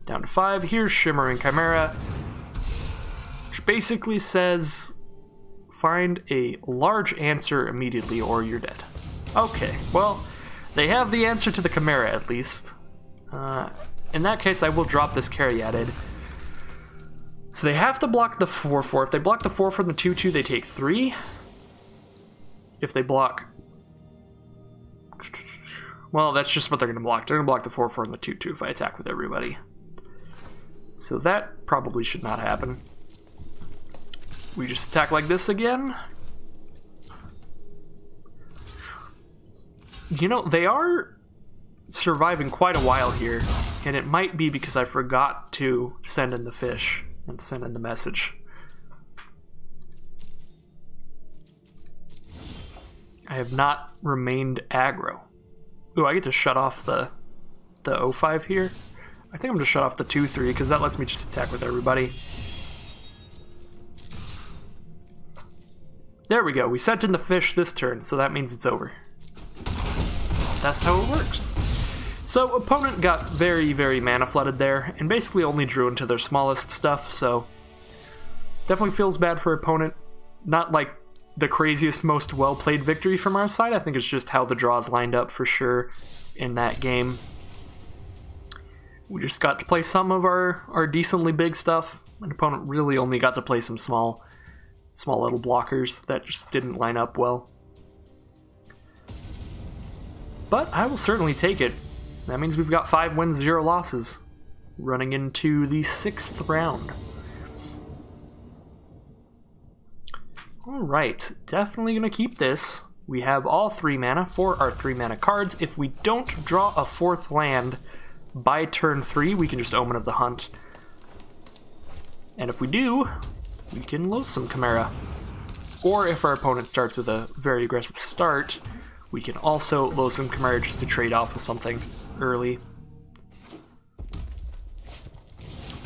Down to 5. Here's Shimmering Chimera, which basically says find a large answer immediately or you're dead. Okay, well, they have the answer to the Chimera at least. In that case, I will drop this Caryatid. So they have to block the 4/4. If they block the 4/4 and the 2/2, they take 3. If they block... Well, that's just what they're going to block. They're going to block the 4/4 and the 2/2 if I attack with everybody. So that probably should not happen. We just attack like this again. You know, they are surviving quite a while here, and it might be because I forgot to send in the fish and send in the message. I have not remained aggro. Ooh, I get to shut off the 0/5 here. I think I'm going to shut off the 2/3 because that lets me just attack with everybody. There we go. We sent in the fish this turn, so that means it's over. That's how it works. So opponent got very, very mana flooded there, and basically only drew into their smallest stuff, so definitely feels bad for opponent. Not like the craziest, most well-played victory from our side. I think it's just how the draws lined up for sure in that game. We just got to play some of our decently big stuff, and opponent really only got to play some small little blockers that just didn't line up well. But I will certainly take it. That means we've got 5 wins, 0 losses, running into the 6th round. Alright, definitely going to keep this. We have all 3 mana for our 3 mana cards. If we don't draw a 4th land by turn 3, we can just Omen of the Hunt. And if we do, we can Loathsome Chimera. Or if our opponent starts with a very aggressive start, we can also Loathsome Chimera just to trade off with something early.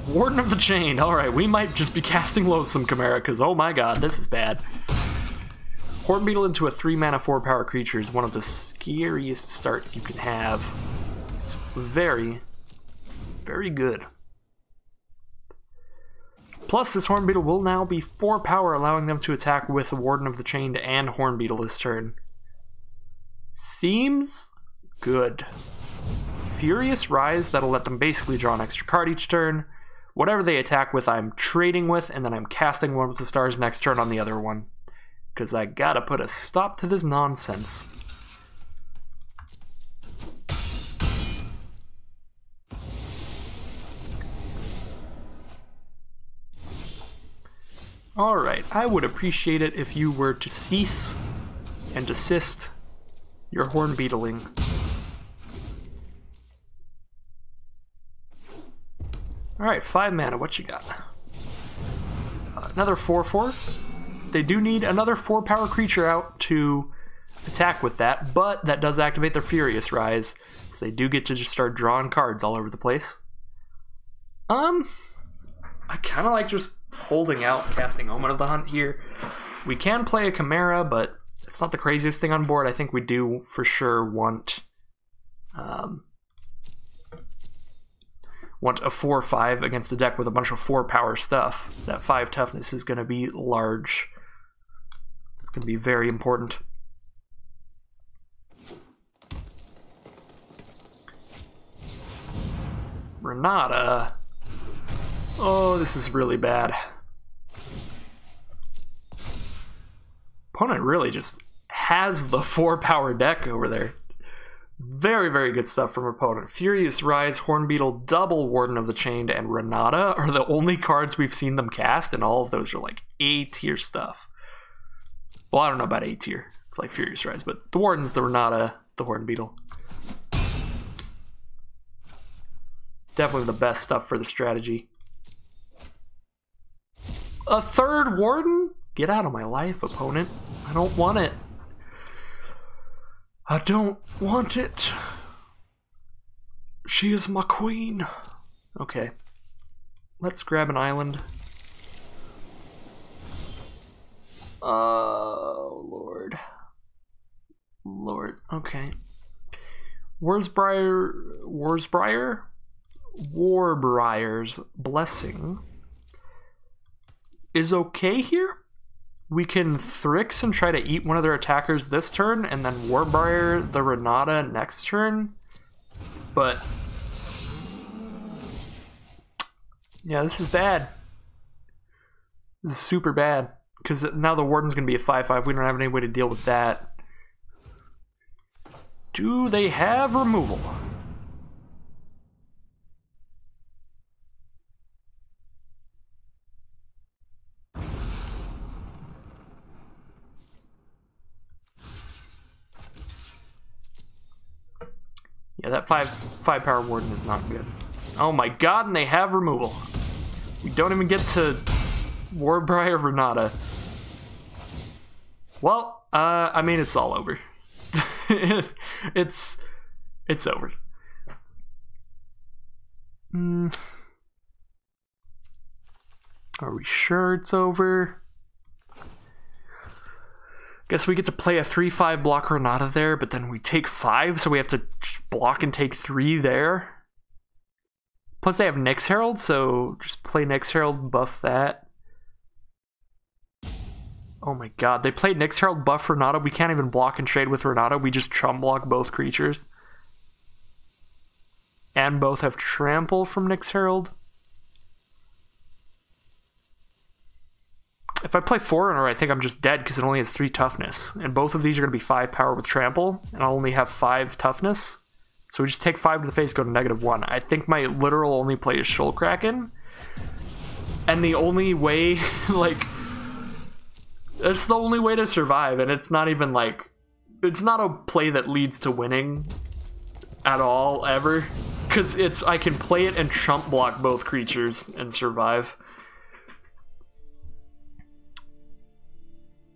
Warden of the Chain. Alright, we might just be casting Loathsome Chimera because, oh my god, this is bad. Hornbeetle into a 3 mana 4 power creature is one of the scariest starts you can have. It's very, very good. Plus, this Hornbeetle will now be 4 power, allowing them to attack with the Warden of the Chained and Hornbeetle this turn. Seems good. Furious Rise, that'll let them basically draw an extra card each turn. Whatever they attack with, I'm trading with, and then I'm casting one with the stars next turn on the other one. Because I gotta put a stop to this nonsense. Alright, I would appreciate it if you were to cease and desist your Hornbeetling. Alright, 5 mana, what you got? Another 4/4. They do need another 4 power creature out to attack with that, but that does activate their Furious Rise, so they do get to just start drawing cards all over the place. I kind of like just holding out, casting Omen of the Hunt here. We can play a Chimera, but it's not the craziest thing on board. I think we do for sure want a 4/5 against a deck with a bunch of 4 power stuff. That 5 toughness is going to be large. It's going to be very important. Renata. Oh, this is really bad. Opponent really just has the 4 power deck over there. Very, very good stuff from opponent. Furious Rise, Hornbeetle, double Warden of the Chained, and Renata are the only cards we've seen them cast, and all of those are like A tier stuff. Well, I don't know about A tier, like Furious Rise, but the Warden's the Renata, the Hornbeetle. Definitely the best stuff for the strategy. A 3rd Warden? Get out of my life, opponent. I don't want it. I don't want it. She is my queen. Okay. let's grab an island. Oh, Lord. Lord, okay. Warbrier's Blessing is okay here. We can Thrix and try to eat one of their attackers this turn, and then Warbriar the Renata next turn. But yeah, this is bad. This is super bad. Because now the Warden's going to be a 5/5. We don't have any way to deal with that. Do they have removal? Yeah, that 5 power Warden is not good. Oh my god, and they have removal. We don't even get to Warbriar Renata. Well, I mean, it's all over. it's over. Are we sure it's over? Guess we get to play a 3/5 block Renata there, but then we take 5, so we have to block and take 3 there. Plus they have Nyx Herald, so just play Nyx Herald, buff that. Oh my god, they played Nyx Herald, buff Renata. We can't even block and trade with Renata. We just chum block both creatures. And both have trample from Nyx Herald. If I play Forerunner, I think I'm just dead because it only has 3 toughness. And both of these are going to be 5 power with trample, and I'll only have 5 toughness. So we just take 5 to the face, go to -1. I think my literal only play is Shoal Kraken. And the only way, like, it's the only way to survive, and it's not even like, it's not a play that leads to winning at all, ever. Because I can play it and chump block both creatures and survive.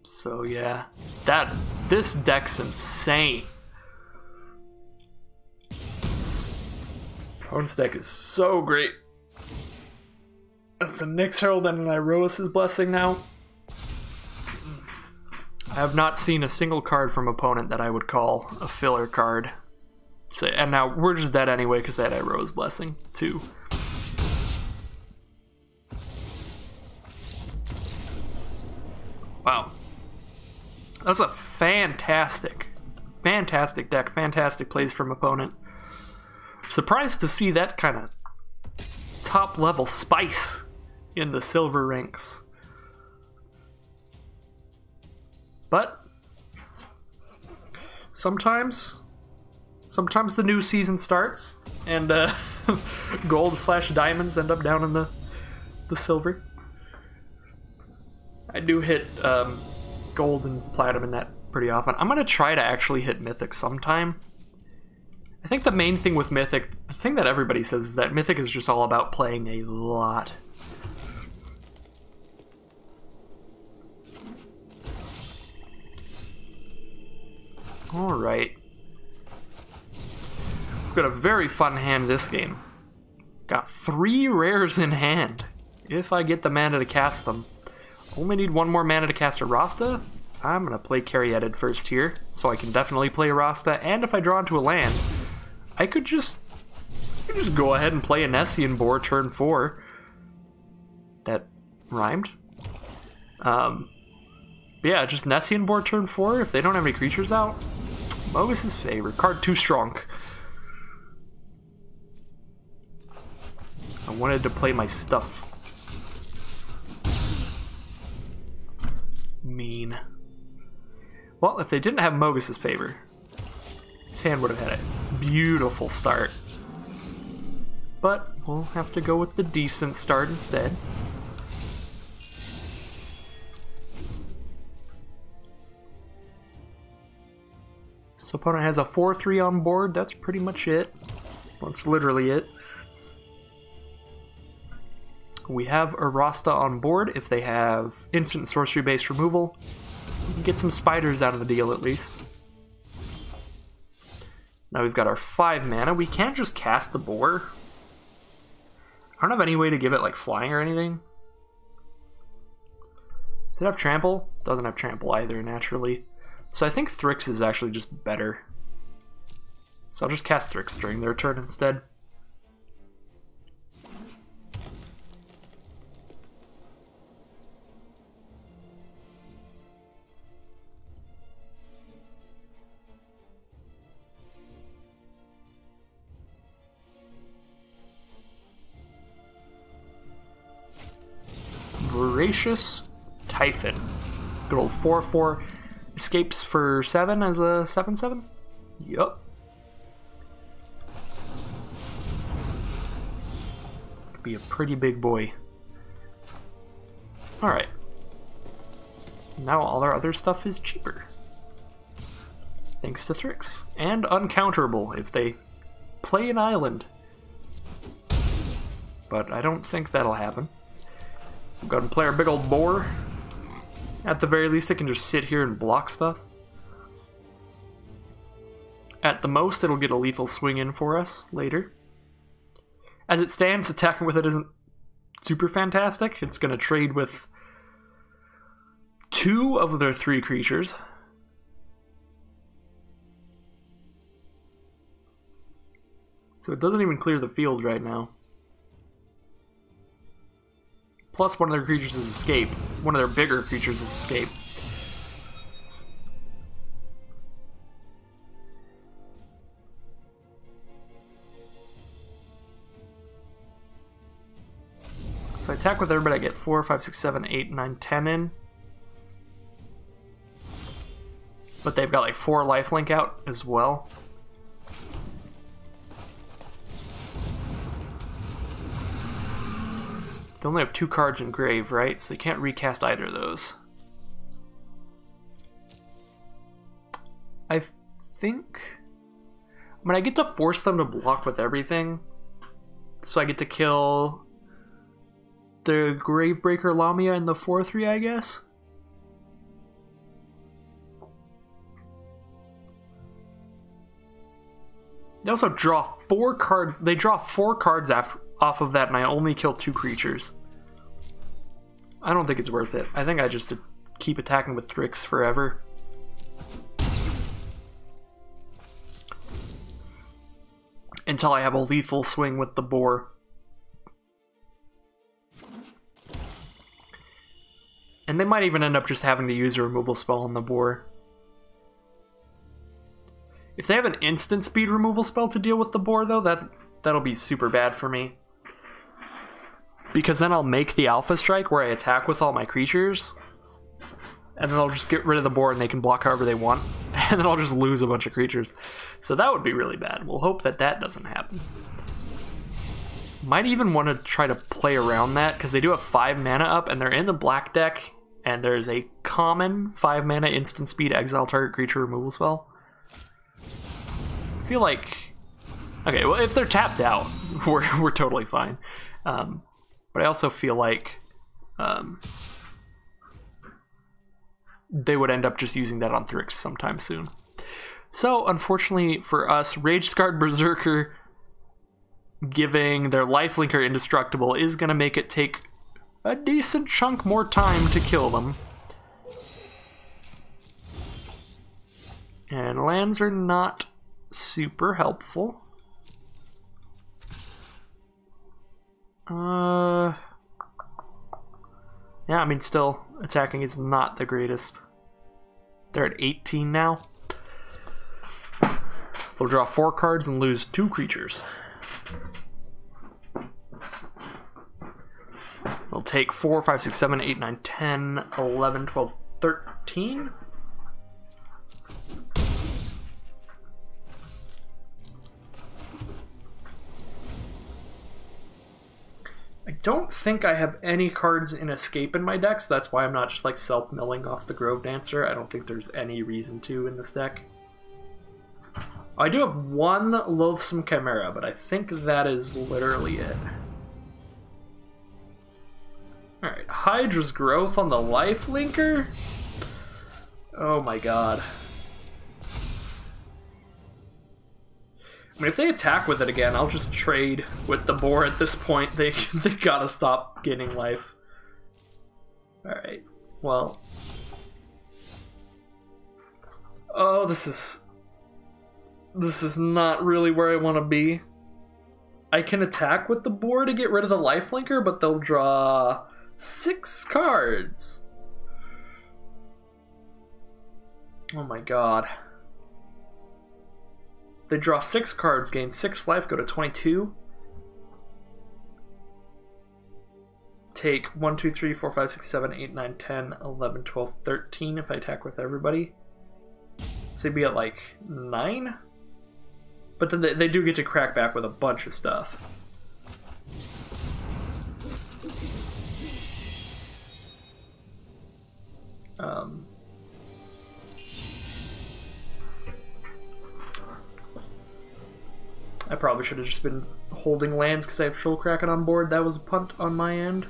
So yeah, this deck's insane. Opponent's deck is so great. That's a Nyx Herald and an Iroas's Blessing now. I have not seen a single card from opponent that I would call a filler card. So, and now we're just dead anyway because they had Iroas's Blessing too. Wow. That's a fantastic deck. Fantastic plays from opponent. Surprised to see that kind of top level spice in the silver ranks. But sometimes the new season starts and gold/diamonds end up down in the silver. I do hit gold and platinum in that pretty often. I'm gonna try to actually hit Mythic sometime. I think the main thing with Mythic, the thing that everybody says is that Mythic is just all about playing a lot. Alright. We've got a very fun hand this game. Got 3 rares in hand, if I get the mana to cast them. Only need 1 more mana to cast a Rasta. I'm going to play Caryatid first here, so I can definitely play a Rasta, and if I draw into a land, I could just go ahead and play a Nessian Boar turn 4. That rhymed. Yeah, just Nessian Boar turn 4 if they don't have any creatures out. Mogus's Favor. Card too strong. I wanted to play my stuff. Mean. Well, if they didn't have Mogus's Favor, his hand would have had a beautiful start. But we'll have to go with the decent start instead. So opponent has a 4/3 on board. That's pretty much it. Well, that's literally it. We have a Rasta on board. If they have instant sorcery-based removal, we can get some spiders out of the deal at least. Now we've got our 5 mana. We can't just cast the boar. I don't have any way to give it like flying or anything. Does it have trample? Doesn't have trample either, naturally. So I think Thrix is actually just better. So I'll just cast Thrix during their turn instead. Voracious Typhon. Good old 4/4. Escapes for 7 as a 7/7? Yup. Could be a pretty big boy. Alright. Now all our other stuff is cheaper. Thanks to Thrix. And uncounterable if they play an island. But I don't think that'll happen. Go ahead and play our big old boar. At the very least, it can just sit here and block stuff. At the most, it'll get a lethal swing in for us later. As it stands, attacking with it isn't super fantastic. It's going to trade with 2 of their 3 creatures. So it doesn't even clear the field right now. Plus one of their creatures is escape. One of their bigger creatures is escape. So I attack with everybody, I get 4, 5, 6, 7, 8, 9, 10 in. But they've got like 4 lifelink out as well. They only have 2 cards in grave, right? So they can't recast either of those. I think... I mean, I get to force them to block with everything. So I get to kill the Gravebreaker Lamia in the 4/3, I guess? They also draw 4 cards. They draw 4 cards off of that, and I only kill 2 creatures. I don't think it's worth it. I think I just keep attacking with Thrix forever. Until I have a lethal swing with the boar. And they might even end up just having to use a removal spell on the boar. If they have an instant speed removal spell to deal with the boar, though, that'll be super bad for me. Because then I'll make the Alpha Strike where I attack with all my creatures. And then I'll just get rid of the boar and they can block however they want. And then I'll just lose a bunch of creatures. So that would be really bad. We'll hope that that doesn't happen. Might even want to try to play around that, because they do have 5 mana up, and they're in the black deck, and there's a common 5 mana instant speed exile target creature removal spell. I feel like... Okay, well, if they're tapped out, we're totally fine. But I also feel like they would end up just using that on Thrix sometime soon. So, unfortunately for us, Rage-Scarred Berserker giving their lifelinker indestructible is going to make it take a decent chunk more time to kill them. And lands are not super helpful. Yeah, I mean, still, attacking is not the greatest. They're at 18 now. They'll draw 4 cards and lose 2 creatures. They'll take 4, 5, 6, 7, 8, 9, 10, 11, 12, 13. I don't think I have any cards in Escape in my deck, so that's why I'm not just like self-milling off the Grove Dancer. I don't think there's any reason to in this deck. I do have 1 Loathsome Chimera, but I think that is literally it. Alright, Hydra's Growth on the lifelinker? Oh my god. I mean, if they attack with it again, I'll just trade with the boar at this point. They gotta stop gaining life. Alright, well... Oh, this is not really where I want to be. I can attack with the boar to get rid of the lifelinker, but they'll draw 6 cards. Oh my god. They draw 6 cards, gain 6 life, go to 22. Take 1, 2, 3, 4, 5, 6, 7, 8, 9, 10, 11, 12, 13 if I attack with everybody. So they'd be at like 9? But then they do get to crack back with a bunch of stuff. I probably should have just been holding lands because I have Shoal Kraken on board. That was a punt on my end.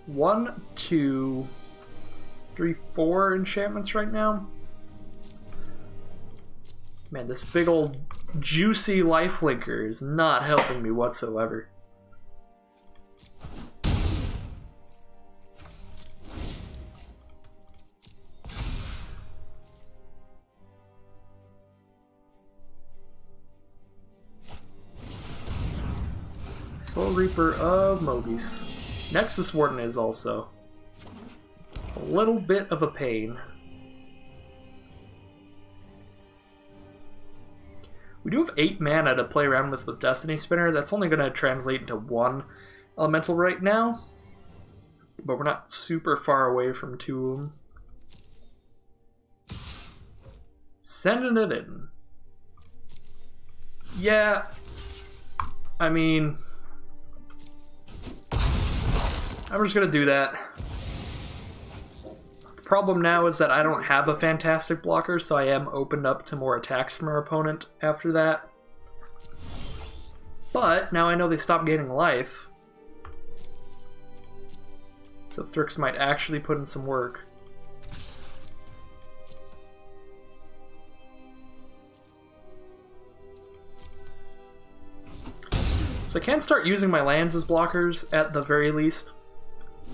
1, 2, 3, 4 enchantments right now. Man, this big old juicy lifelinker is not helping me whatsoever. Soul Reaper of Mobius. Nexus Warden is also a little bit of a pain. We do have 8 mana to play around with Destiny Spinner. That's only going to translate into 1 elemental right now, but we're not super far away from 2 of them. Sending it in. Yeah, I mean, I'm just going to do that. The problem now is that I don't have a fantastic blocker, so I am opened up to more attacks from our opponent after that. But now I know they stop gaining life, so Thrix might actually put in some work. So I can start using my lands as blockers at the very least.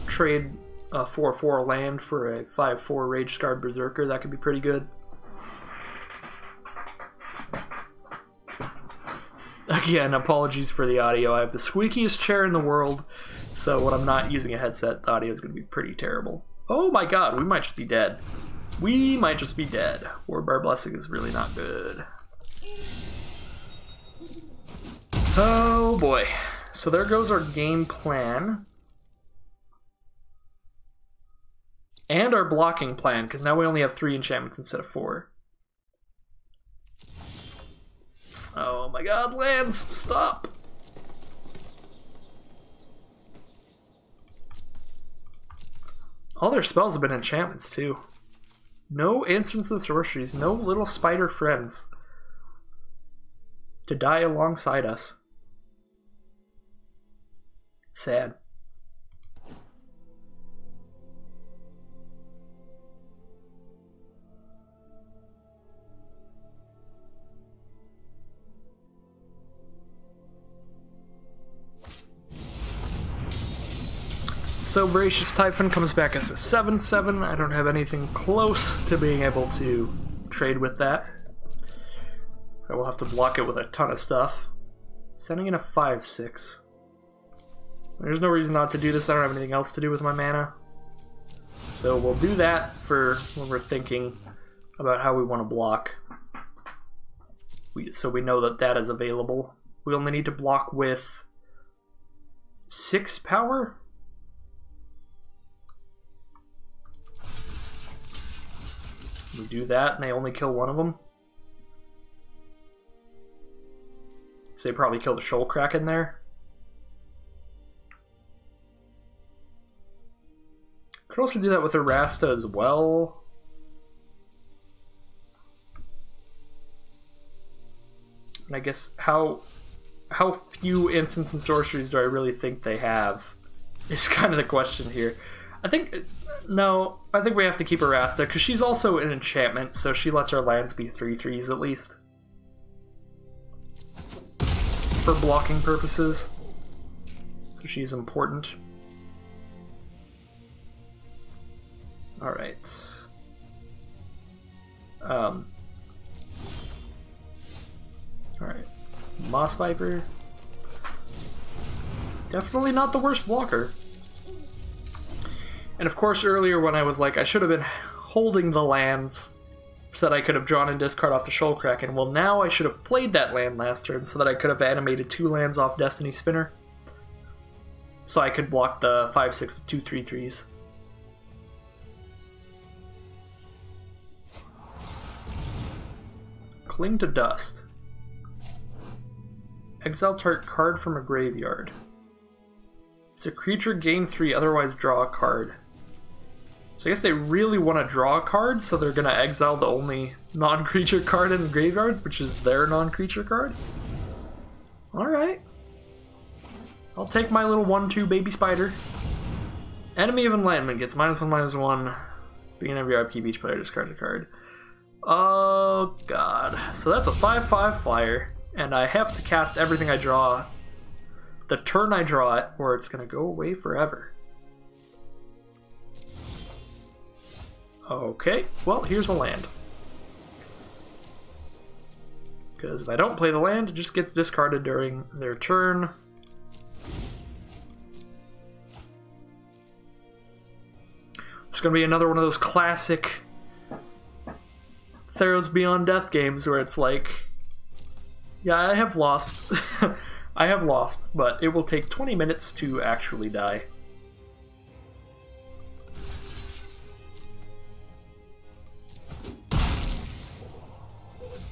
Trade a 4/4 land for a 5/4 Rage Scarred Berserker. That could be pretty good. Again, apologies for the audio. I have the squeakiest chair in the world, so when I'm not using a headset, the audio is going to be pretty terrible. Oh my god, we might just be dead. We might just be dead. Warbar Blessing is really not good. Oh boy. So there goes our game plan. And our blocking plan, because now we only have 3 enchantments instead of 4. Oh my god, lands! Stop! All their spells have been enchantments, too. No instants of sorceries, no little spider friends to die alongside us. Sad. So Voracious Typhon comes back as a 7/7. I don't have anything close to being able to trade with that. I will have to block it with a ton of stuff. Sending in a 5/6. There's no reason not to do this. I don't have anything else to do with my mana. So we'll do that for when we're thinking about how we want to block. So we know that that is available. We only need to block with 6 power. We do that, and they only kill one of them. So they probably killed a Shoal Kraken there. Could also do that with Erasta as well. And I guess how few instants and sorceries do I really think they have is kind of the question here. I think we have to keep Erasta because she's also an enchantment, so she lets our lands be 3/3s at least. for blocking purposes. So she's important. Alright. Alright. Moss Viper. Definitely not the worst blocker. And of course earlier when I was like, I should have been holding the lands so that I could have drawn and discard off the Shoal Kraken. Well, now I should have played that land last turn so that I could have animated 2 lands off Destiny Spinner. So I could block the 5/6 with 2 3/3s. Cling to Dust. Exile target card from a graveyard. It's a creature, gain 3, otherwise draw a card. So I guess they really want to draw a card, so they're going to exile the only non-creature card in the graveyards, which is their non-creature card. Alright. I'll take my little 1/2 baby spider. Enemy of Enlightenment gets -1/-1. Beginning of your upkeep, each player discards a card. Oh god. So that's a 5/5 flyer, and I have to cast everything I draw the turn I draw it, or it's going to go away forever. Okay, well, here's a land. Because if I don't play the land, it just gets discarded during their turn. It's going to be another one of those classic Theros Beyond Death games where it's like, yeah, I have lost. I have lost, but it will take 20 minutes to actually die.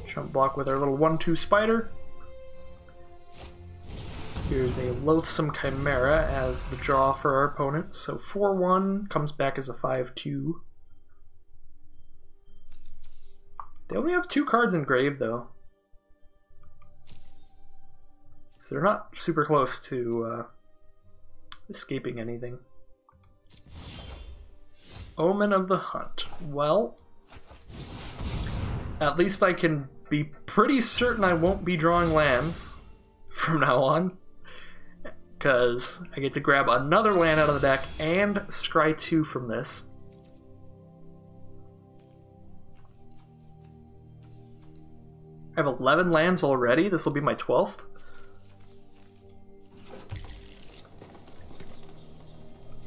Jump block with our little 1/2 spider. Here's a Loathsome Chimera as the draw for our opponent. So 4/1 comes back as a 5/2. They only have 2 cards in grave though. So they're not super close to escaping anything. Omen of the Hunt. Well, at least I can be pretty certain I won't be drawing lands from now on, because I get to grab another land out of the deck and scry 2 from this. I have 11 lands already. This will be my 12th.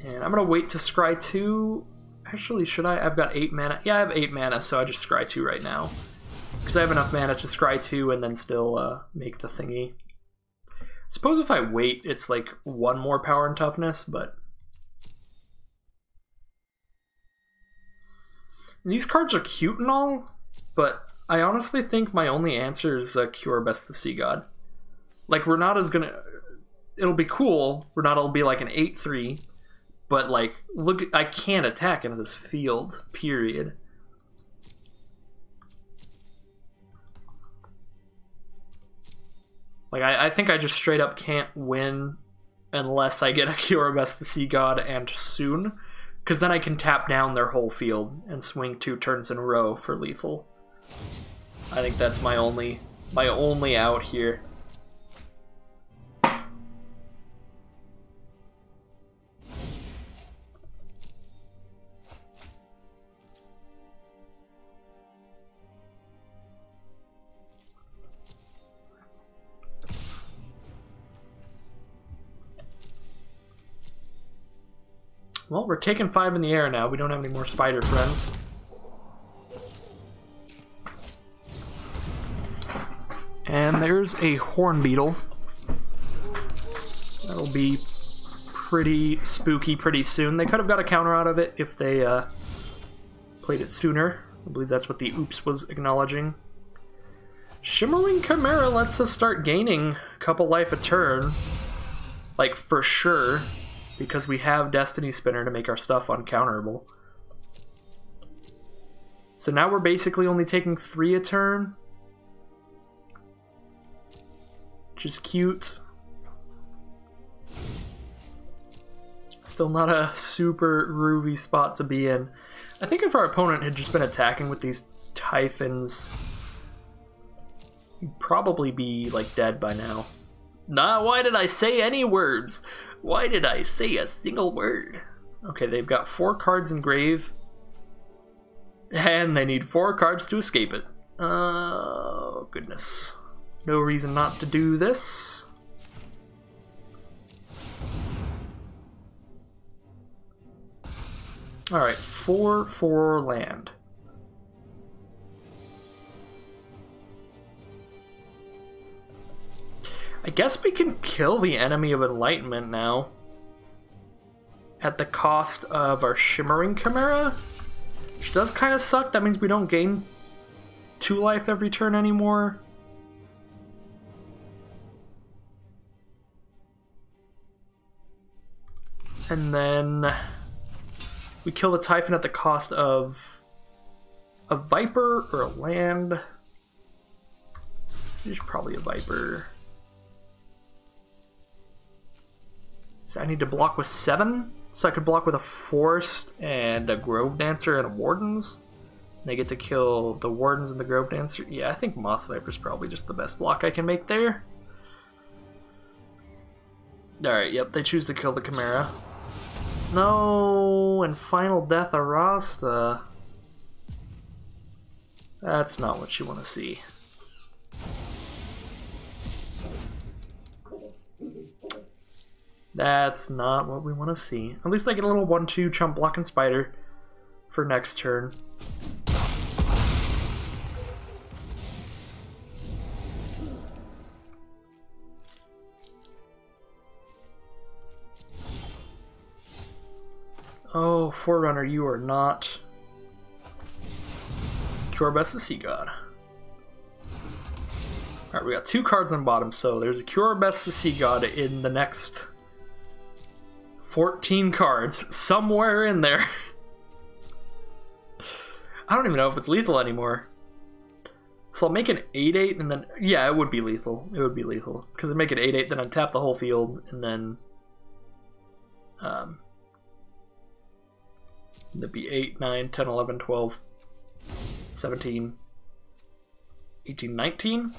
And I'm going to wait to scry 2. Actually, should I? I've got 8 mana. Yeah, I have 8 mana, so I just scry 2 right now. Because I have enough mana to scry 2 and then still make the thingy. Suppose if I wait, it's like 1 more power and toughness, but... And these cards are cute and all, but I honestly think my only answer is Cure Best the Sea God. Like, Renata's gonna... It'll be cool. Renata'll be like an 8/3. But, like, look, I can't attack into this field, period. Like, I think I just straight up can't win unless I get a Cure Best the Sea God and soon. Because then I can tap down their whole field and swing 2 turns in a row for lethal. I think that's my only out here. Well, we're taking 5 in the air now. We don't have any more spider friends. And there's a Horn Beetle. That'll be pretty spooky pretty soon. They could have got a counter out of it if they played it sooner. I believe that's what the oops was acknowledging. Shimmering Chimera lets us start gaining a couple life a turn. Like, for sure. Because we have Destiny Spinner to make our stuff uncounterable. So now we're basically only taking 3 a turn. Which is cute. Still not a super groovy spot to be in. I think if our opponent had just been attacking with these Typhons, he'd probably be like dead by now. Nah, why did I say any words? Why did I say a single word? Okay, they've got 4 cards in grave. And they need 4 cards to escape it. Oh, goodness. No reason not to do this. Alright, 4 land. I guess we can kill the enemy of enlightenment now. At the cost of our Shimmering Chimera. Which does kind of suck. That means we don't gain 2 life every turn anymore. And then we kill the Typhon at the cost of a Viper or a land. It's probably a Viper. So I need to block with 7? So I could block with a Forest and a Grove Dancer and a Wardens. And they get to kill the Wardens and the Grove Dancer. Yeah, I think Moss Viper's probably just the best block I can make there. Alright, yep, they choose to kill the Chimera. No, and Final Death Arasta. That's not what you want to see. That's not what we want to see. At least I get a little 1/2 chump block and spider for next turn. Oh, Forerunner, you are not. Cure Best the Sea God. Alright, we got 2 cards on bottom, so there's a Cure Best the Sea God in the next 14 cards, somewhere in there. I don't even know if it's lethal anymore. So I'll make an 8/8 and then... Yeah, it would be lethal. It would be lethal. Because I'd make it 8/8, then untap the whole field, and then... That'd be 8, 9, 10, 11, 12, 17, 18, 19?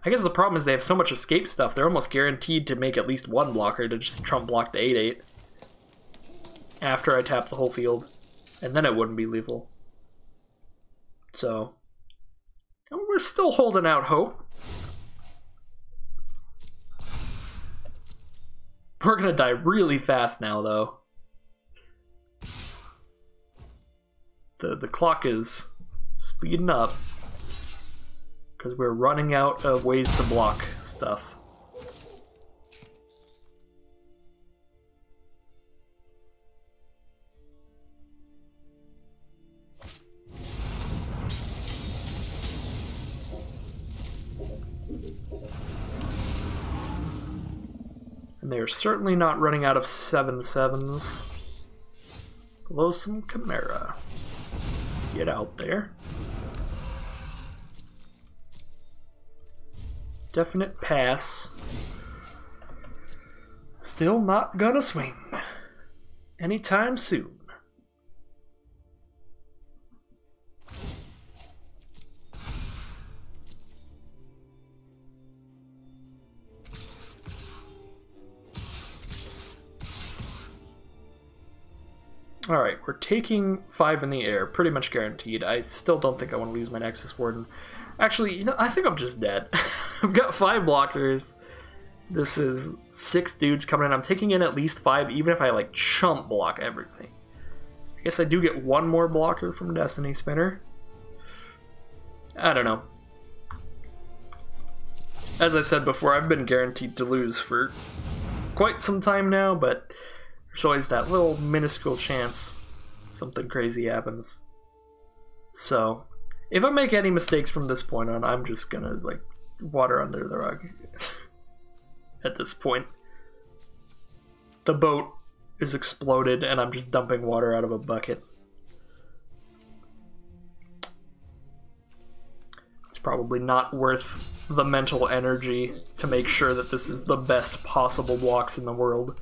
I guess the problem is they have so much escape stuff, they're almost guaranteed to make at least 1 blocker to just trump block the 8/8. After I tap the whole field. And then it wouldn't be lethal. So... we're still holding out hope. We're gonna die really fast now, though. The clock is speeding up. Because we're running out of ways to block stuff. And they are certainly not running out of 7/7s. Loathsome Chimera. Get out there. Definite pass. Still not gonna swing. Anytime soon. Alright, we're taking 5 in the air, pretty much guaranteed. I still don't think I want to lose my Nexus Warden. Actually, you know, I think I'm just dead. I've got 5 blockers. This is 6 dudes coming in. I'm taking in at least 5, even if I, like, chump block everything. I guess I do get 1 more blocker from Destiny Spinner. I don't know. As I said before, I've been guaranteed to lose for quite some time now, but... there's always that little minuscule chance something crazy happens. So, if I make any mistakes from this point on, I'm just gonna, like, water under the rug. At this point. The boat is exploded and I'm just dumping water out of a bucket. It's probably not worth the mental energy to make sure that this is the best possible blocks in the world.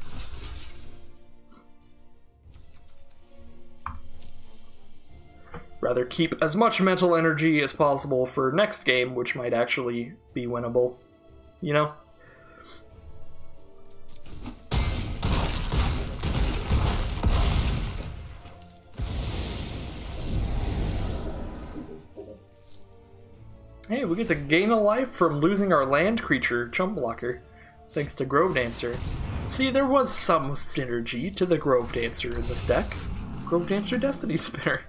Rather keep as much mental energy as possible for next game, which might actually be winnable. You know? Hey, we get to gain a life from losing our land creature, Chump Blocker, thanks to Grove Dancer. See, there was some synergy to the Grove Dancer in this deck. Grove Dancer Destiny Spinner.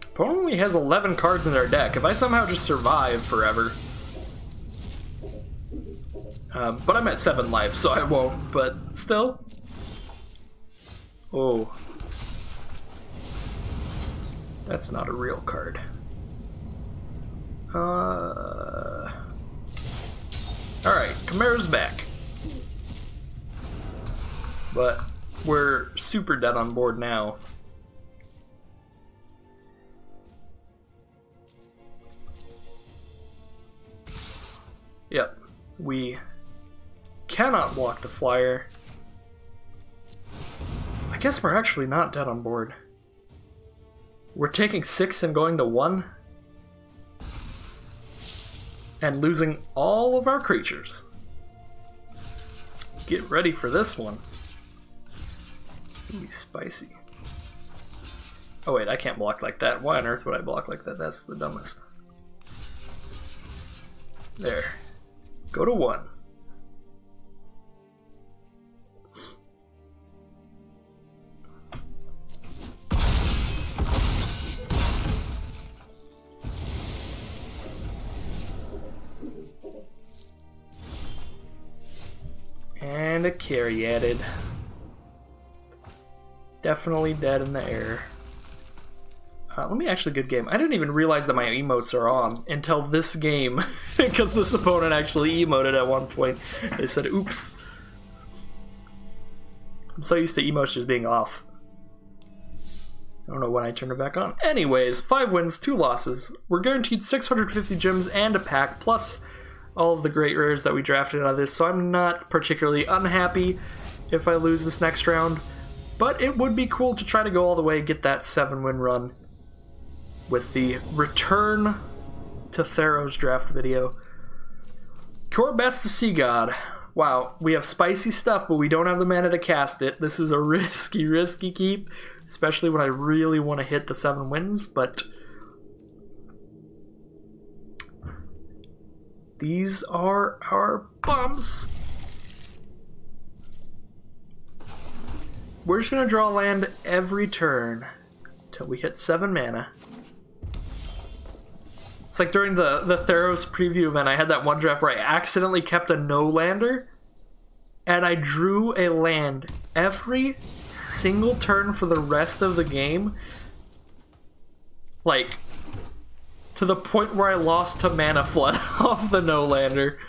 Opponent only has 11 cards in their deck. If I somehow just survive forever... but I'm at 7 life, so I won't, but still. Oh. That's not a real card. Alright, Chimera's back. But we're super dead on board now. Yep, we cannot block the flyer. I guess we're actually not dead on board. We're taking 6 and going to 1. And losing all of our creatures. Get ready for this one. It's gonna be spicy. Oh wait, I can't block like that. Why on earth would I block like that? That's the dumbest. There. Go to 1. And a carry added. Definitely dead in the air. Let me actually good game. I didn't even realize that my emotes are on until this game, because this opponent actually emoted at one point. They said, oops. I'm so used to emotes just being off. I don't know when I turn it back on. Anyways, 5 wins, 2 losses. We're guaranteed 650 gems and a pack, plus all of the great rares that we drafted out of this, so I'm not particularly unhappy if I lose this next round. But it would be cool to try to go all the way and get that 7-win run with the Return to Theros draft video. Core Best to Sea God. Wow, we have spicy stuff, but we don't have the mana to cast it. This is a risky keep, especially when I really want to hit the 7 wins, but these are our bumps. We're just going to draw land every turn until we hit 7 mana. It's like during the Theros preview event, I had that one draft where I accidentally kept a no-lander, and I drew a land every single turn for the rest of the game. Like, to the point where I lost to Mana Flood off the no-lander.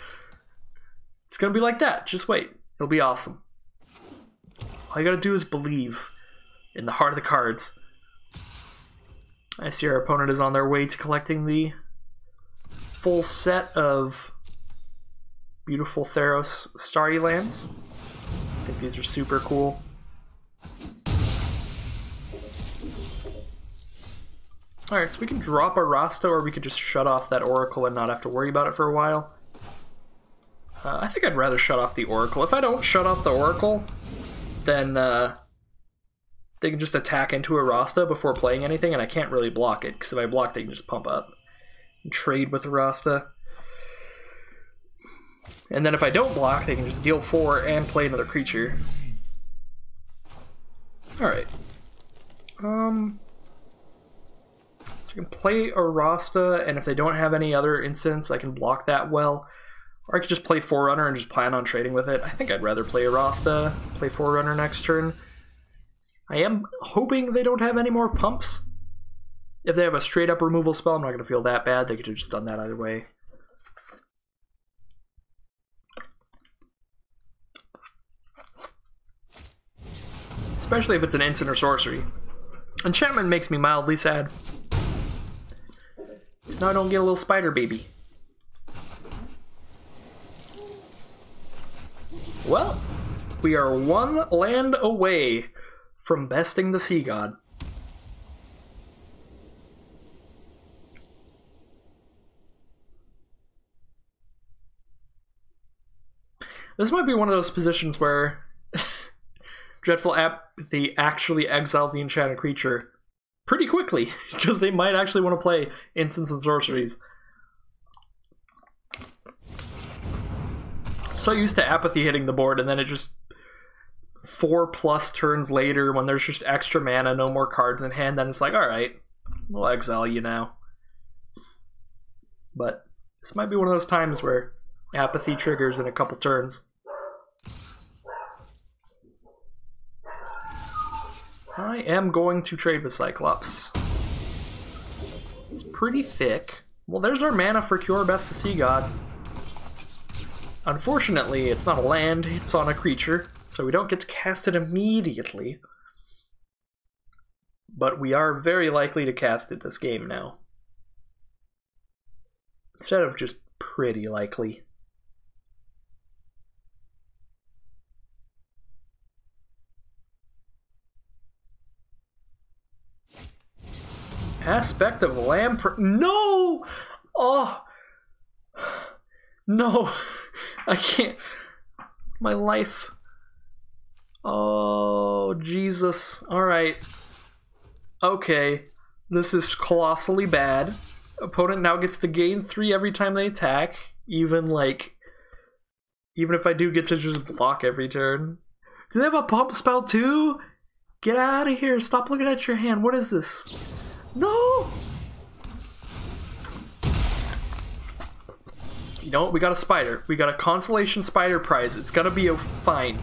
It's gonna be like that. Just wait. It'll be awesome. All you gotta do is believe in the heart of the cards. I see our opponent is on their way to collecting the full set of beautiful Theros Starry lands. I think these are super cool. Alright, so we can drop a Rasta, or we could just shut off that Oracle and not have to worry about it for a while. I think I'd rather shut off the Oracle. If I don't shut off the Oracle, then they can just attack into a Rasta before playing anything, and I can't really block it, because if I block, they can just pump up and trade with the Rasta. And then if I don't block, they can just deal 4 and play another creature. Alright. So I can play a Rasta, and if they don't have any other instants, I can block that well. Or I could just play Forerunner and just plan on trading with it. I think I'd rather play a Rasta, play Forerunner next turn. I am hoping they don't have any more pumps. If they have a straight up removal spell, I'm not going to feel that bad. They could have just done that either way. Especially if it's an instant or sorcery. Enchantment makes me mildly sad. Because now I don't get a little spider baby. Well, we are 1 land away from besting the Sea God. This might be one of those positions where Dreadful Apathy actually exiles the enchanted creature pretty quickly, because they might actually want to play instants and sorceries. I'm so used to Apathy hitting the board, and then it just 4+ turns later when there's just extra mana, no more cards in hand, then it's like, alright, we'll exile you now. But this might be one of those times where Apathy triggers in a couple turns. I am going to trade with Cyclops. It's pretty thick. Well, there's our mana for Cure Best the Sea God. Unfortunately, it's not a land, it's on a creature, so we don't get to cast it immediately. But we are very likely to cast it this game now. Instead of just pretty likely. Aspect of Lamp. No! Oh! No! I can't. My life. Oh, Jesus. Alright. Okay. This is colossally bad. Opponent now gets to gain 3 every time they attack. Even if I do get to just block every turn. Do they have a pump spell too? Get out of here. Stop looking at your hand. What is this? No! You know what? We got a spider. We got a consolation spider prize. It's gonna be fine.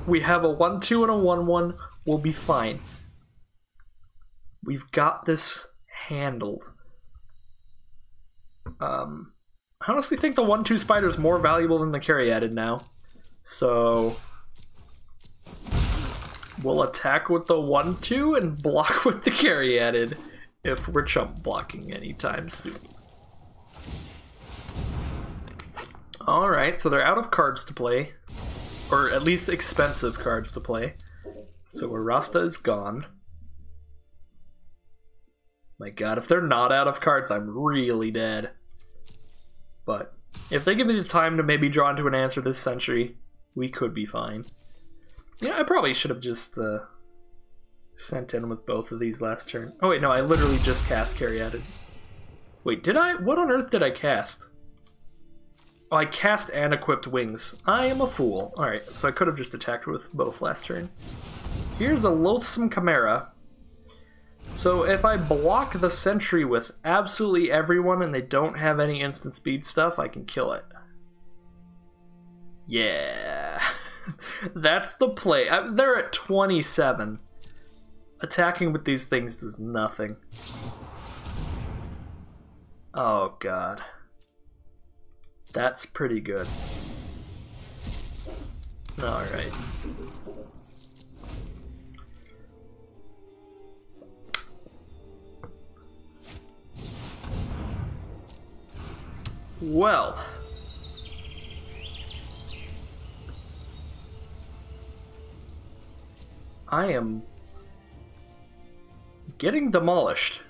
We have a 1/2 and a 1/1. We'll be fine. We've got this handled. I honestly think the 1/2 spider is more valuable than the Caryatid now. So we'll attack with the 1/2 and block with the Caryatid if we're chump blocking anytime soon. Alright, so they're out of cards to play. Or at least expensive cards to play. So Rasta is gone. My god, if they're not out of cards, I'm really dead. But if they give me the time to maybe draw into an answer this century, we could be fine. Yeah, I probably should have just sent in with both of these last turn. Oh wait, no, I literally just cast Caryatid. Wait, did I? What on earth did I cast? Oh, I cast and equipped Wings. I am a fool. Alright, so I could have just attacked with both last turn. Here's a Loathsome Chimera. So if I block the Sentry with absolutely everyone and they don't have any instant speed stuff, I can kill it. Yeah. That's the play. They're at 27. Attacking with these things does nothing. Oh god. That's pretty good. Alright. Well. I am getting demolished.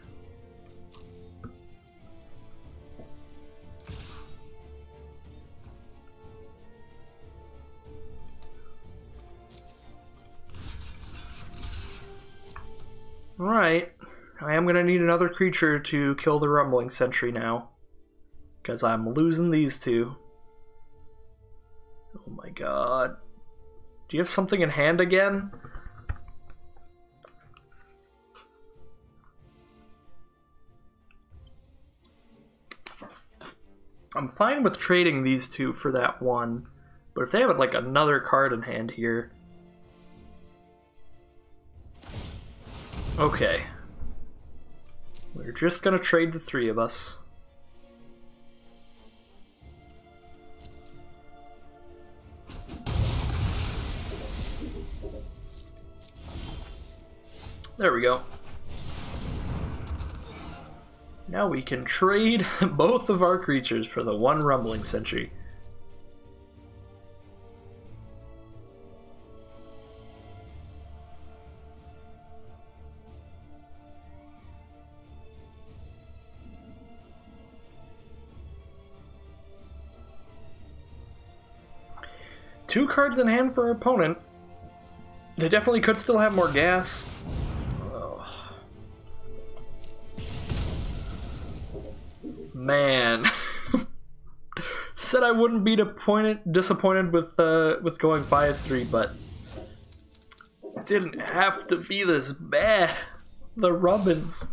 Alright, I am going to need another creature to kill the Rumbling Sentry now. Because I'm losing these two. Oh my god. Do you have something in hand again? I'm fine with trading these two for that one. But if they have like another card in hand here... Okay. We're just gonna trade the 3 of us. There we go. Now we can trade both of our creatures for the 1 Rumbling Sentry. Two cards in hand for our opponent. They definitely could still have more gas. Oh. Man. Said I wouldn't be disappointed with going 5-3, but it didn't have to be this bad. The Rubbins.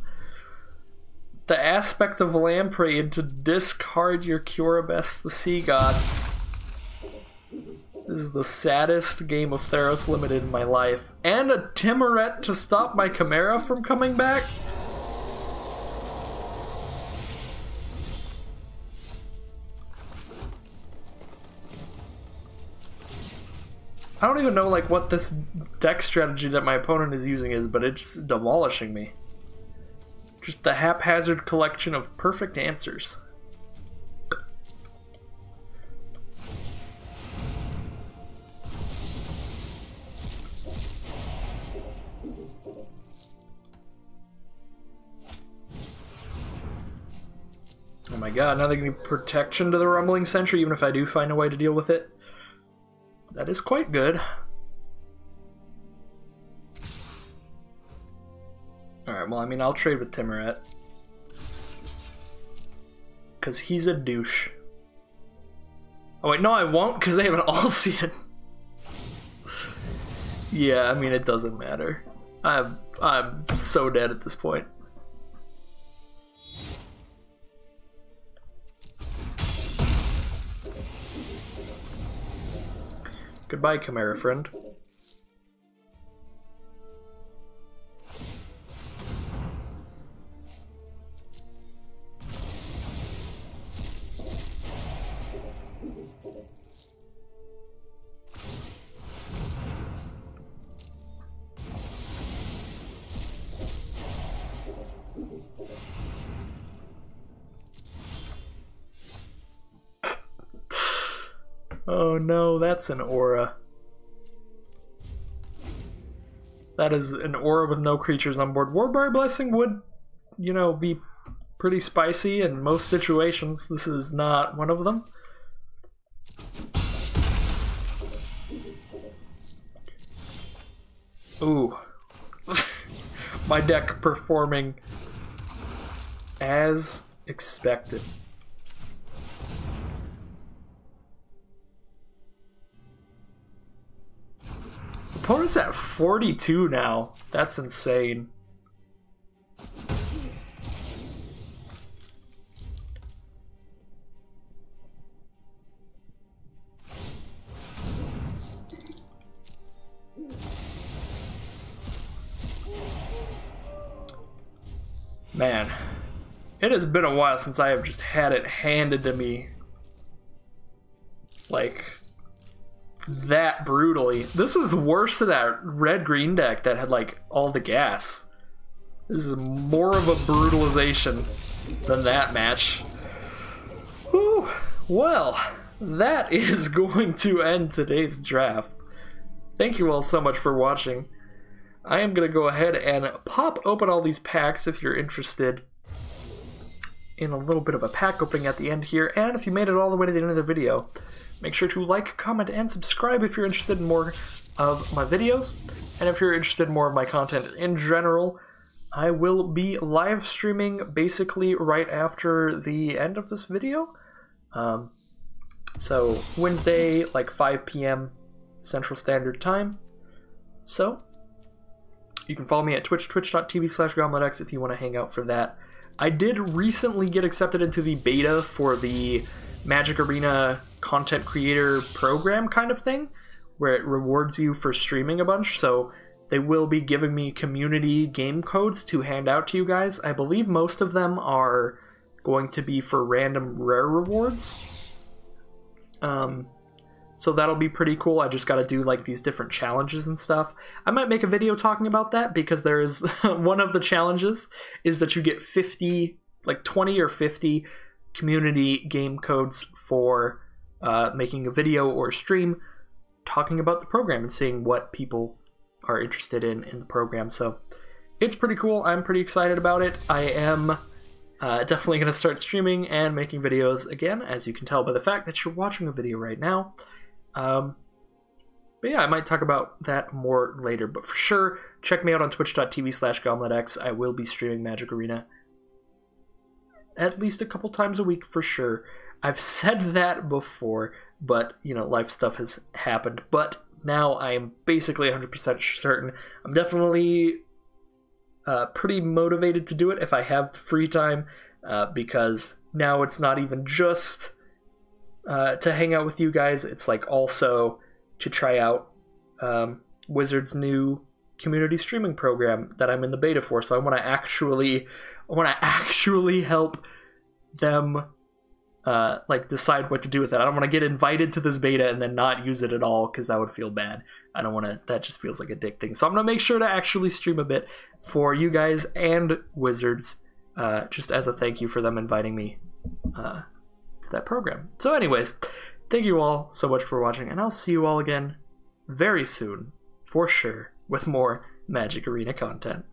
The aspect of Lamprey and to discard your Curabest the Sea God. This is the saddest game of Theros Limited in my life. And a Timoret to stop my Chimera from coming back? I don't even know like what this deck strategy that my opponent is using is, but it's demolishing me. Just the haphazard collection of perfect answers. Oh my god, now they can give protection to the Rumbling Sentry even if I do find a way to deal with it. That is quite good. Alright, well, I mean, I'll trade with Timoret. Because he's a douche. Oh wait, no I won't, because they have an Alcyon. Yeah, I mean, it doesn't matter. I'm so dead at this point. Goodbye, Chimera friend. Oh no, that's an aura. That is an aura with no creatures on board. Warberry Blessing would, you know, be pretty spicy in most situations. This is not one of them. Ooh. My deck performing as expected. Opponent's at 42 now. That's insane. Man, it has been a while since I have just had it handed to me like that brutally. This is worse than that red-green deck that had like all the gas. This is more of a brutalization than that match. Whew. Well, that is going to end today's draft. Thank you all so much for watching. I am going to go ahead and pop open all these packs if you're interested in a little bit of a pack opening at the end here. And if you made it all the way to the end of the video, make sure to like, comment, and subscribe if you're interested in more of my videos. And if you're interested in more of my content in general, I will be live streaming basically right after the end of this video. So Wednesday, like 5 p.m. Central Standard Time. So you can follow me at twitch.tv/gobletx if you want to hang out for that. I did recently get accepted into the beta for the Magic Arena content creator program kind of thing, where it rewards you for streaming a bunch. So they will be giving me community game codes to hand out to you guys. I believe most of them are going to be for random rare rewards. So that'll be pretty cool. I just got to do like these different challenges and stuff. I might make a video talking about that because there is one of the challenges is that you get 50, like 20 or 50 community game codes for making a video or a stream talking about the program and seeing what people are interested in the program. So it's pretty cool. I'm pretty excited about it. I am definitely going to start streaming and making videos again, as you can tell by the fact that you're watching a video right now. But yeah, I might talk about that more later. But for sure, check me out on twitch.tv/GauntletX. I will be streaming Magic Arena at least a couple times a week for sure. I've said that before, but, you know, life stuff has happened. But now I am basically 100% certain. I'm definitely pretty motivated to do it if I have free time, because now it's not even just to hang out with you guys. It's like also to try out Wizards' new community streaming program that I'm in the beta for. So I want to actually help them like decide what to do with it. I don't want to get invited to this beta and then not use it at all, because that would feel bad. I don't want to. That just feels like a dick thing. So I'm gonna make sure to actually stream a bit for you guys and Wizards, just as a thank you for them inviting me to that program. So anyways, thank you all so much for watching, and I'll see you all again very soon, for sure, with more Magic Arena content.